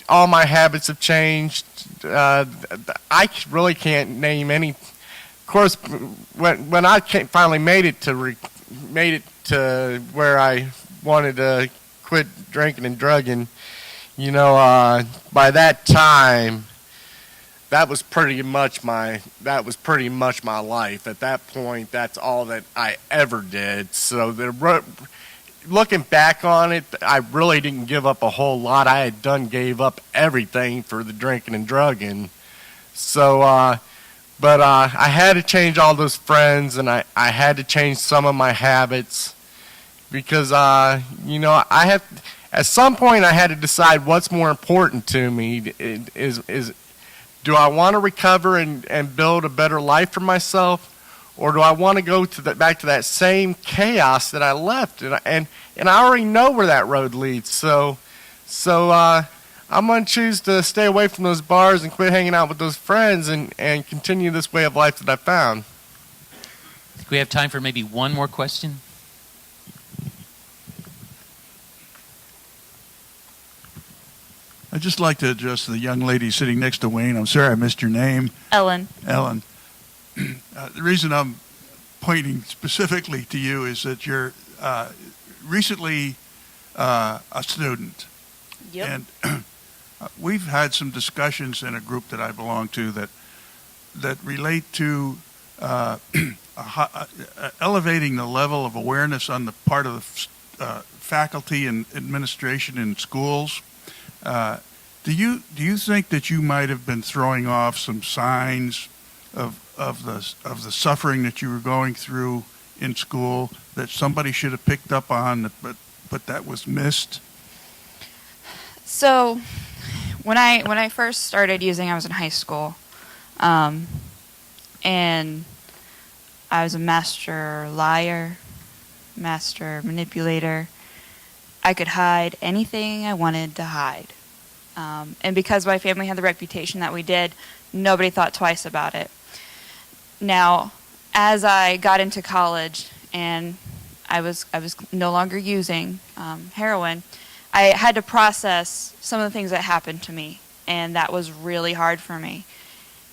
all my habits have changed. I really can't name any. Of course, when I finally made it to where I wanted to quit drinking and drugging, by that time, that was pretty much my life. At that point, that's all that I ever did. So looking back on it, I really didn't give up a whole lot. I had gave up everything for the drinking and drugging. So, but I had to change all those friends, and I had to change some of my habits because, you know, at some point I had to decide what's more important to me. Do I want to recover and build a better life for myself, or do I want to go to back to that same chaos that I left? And I already know where that road leads. So I'm going to choose to stay away from those bars and quit hanging out with those friends and continue this way of life that I found. I think we have time for maybe one more question. I'd just like to address the young lady sitting next to Wayne. I'm sorry I missed your name. Ellen. Ellen. The reason I'm pointing specifically to you is that you're recently a student. Yep. And we've had some discussions in a group that I belong to that relate to elevating the level of awareness on the part of the faculty and administration in schools. Do you think that you might have been throwing off some signs of the suffering that you were going through in school that somebody should have picked up on, but that was missed? So, when I first started using, I was in high school, and I was a master liar, master manipulator. I could hide anything I wanted to hide. And because my family had the reputation that we did, nobody thought twice about it. Now, as I got into college and I was no longer using heroin, I had to process some of the things that happened to me, and that was really hard for me.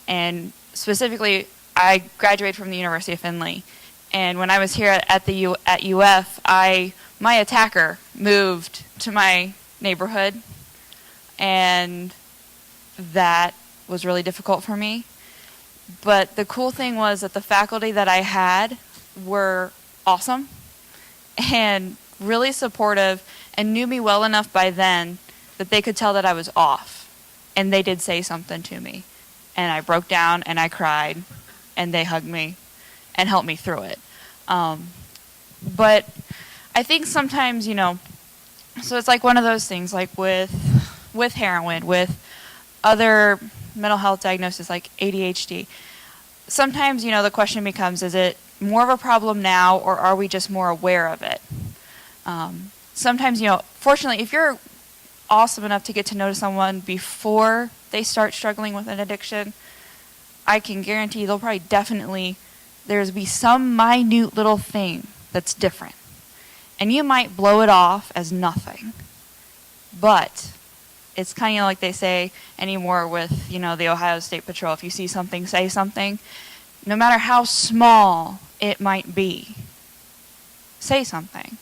And specifically, I graduated from the University of Findlay, and when I was here at UF, my attacker moved to my neighborhood, and that was really difficult for me. But the cool thing was that the faculty that I had were awesome and really supportive and knew me well enough by then that they could tell that I was off. And they did say something to me. And I broke down and I cried, and they hugged me and helped me through it. But I think sometimes, you know, so it's like one of those things, like with heroin, with other mental health diagnoses like ADHD. Sometimes, you know, the question becomes, is it more of a problem now, or are we just more aware of it? Sometimes, you know, fortunately, if you're awesome enough to get to know someone before they start struggling with an addiction, I can guarantee there'll there'll be some minute little thing that's different. And you might blow it off as nothing. But it's kind of like they say anymore with, you know, the Ohio State Patrol. If you see something, say something. No matter how small it might be, say something.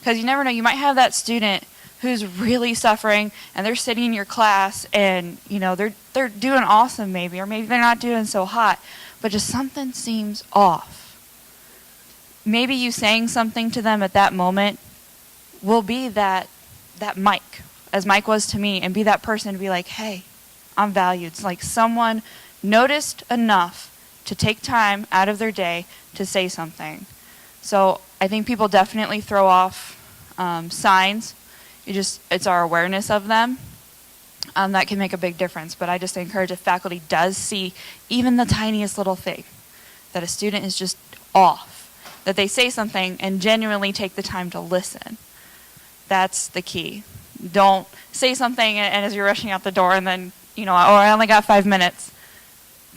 Because you never know. You might have that student who's really suffering, and they're sitting in your class, and, you know, they're doing awesome maybe, or maybe they're not doing so hot, but just something seems off. Maybe you saying something to them at that moment will be that Mike, as Mike was to me, and be that person to be like, hey, I'm valued. It's like someone noticed enough to take time out of their day to say something. So I think people definitely throw off signs. It's our awareness of them that can make a big difference. But I just encourage if faculty does see even the tiniest little thing, that a student is just off, that they say something and genuinely take the time to listen. That's the key. Don't say something and as you're rushing out the door and then, you know, oh, I only got 5 minutes.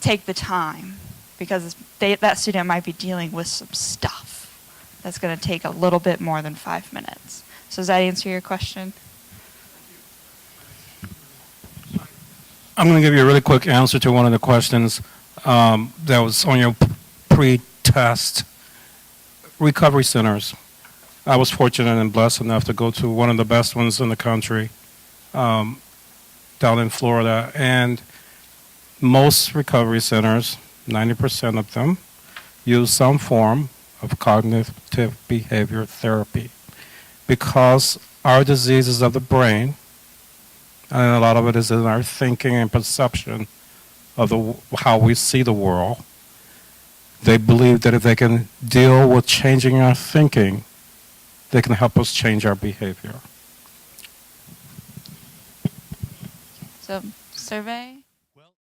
Take the time, because that student might be dealing with some stuff that's going to take a little bit more than 5 minutes. So does that answer your question? I'm going to give you a really quick answer to one of the questions that was on your pre-test. Recovery centers. I was fortunate and blessed enough to go to one of the best ones in the country down in Florida. And most recovery centers, 90% of them, use some form of cognitive behavior therapy. because our disease is of the brain, and a lot of it is in our thinking and perception of how we see the world. They believe that if they can deal with changing our thinking, they can help us change our behavior. So, survey?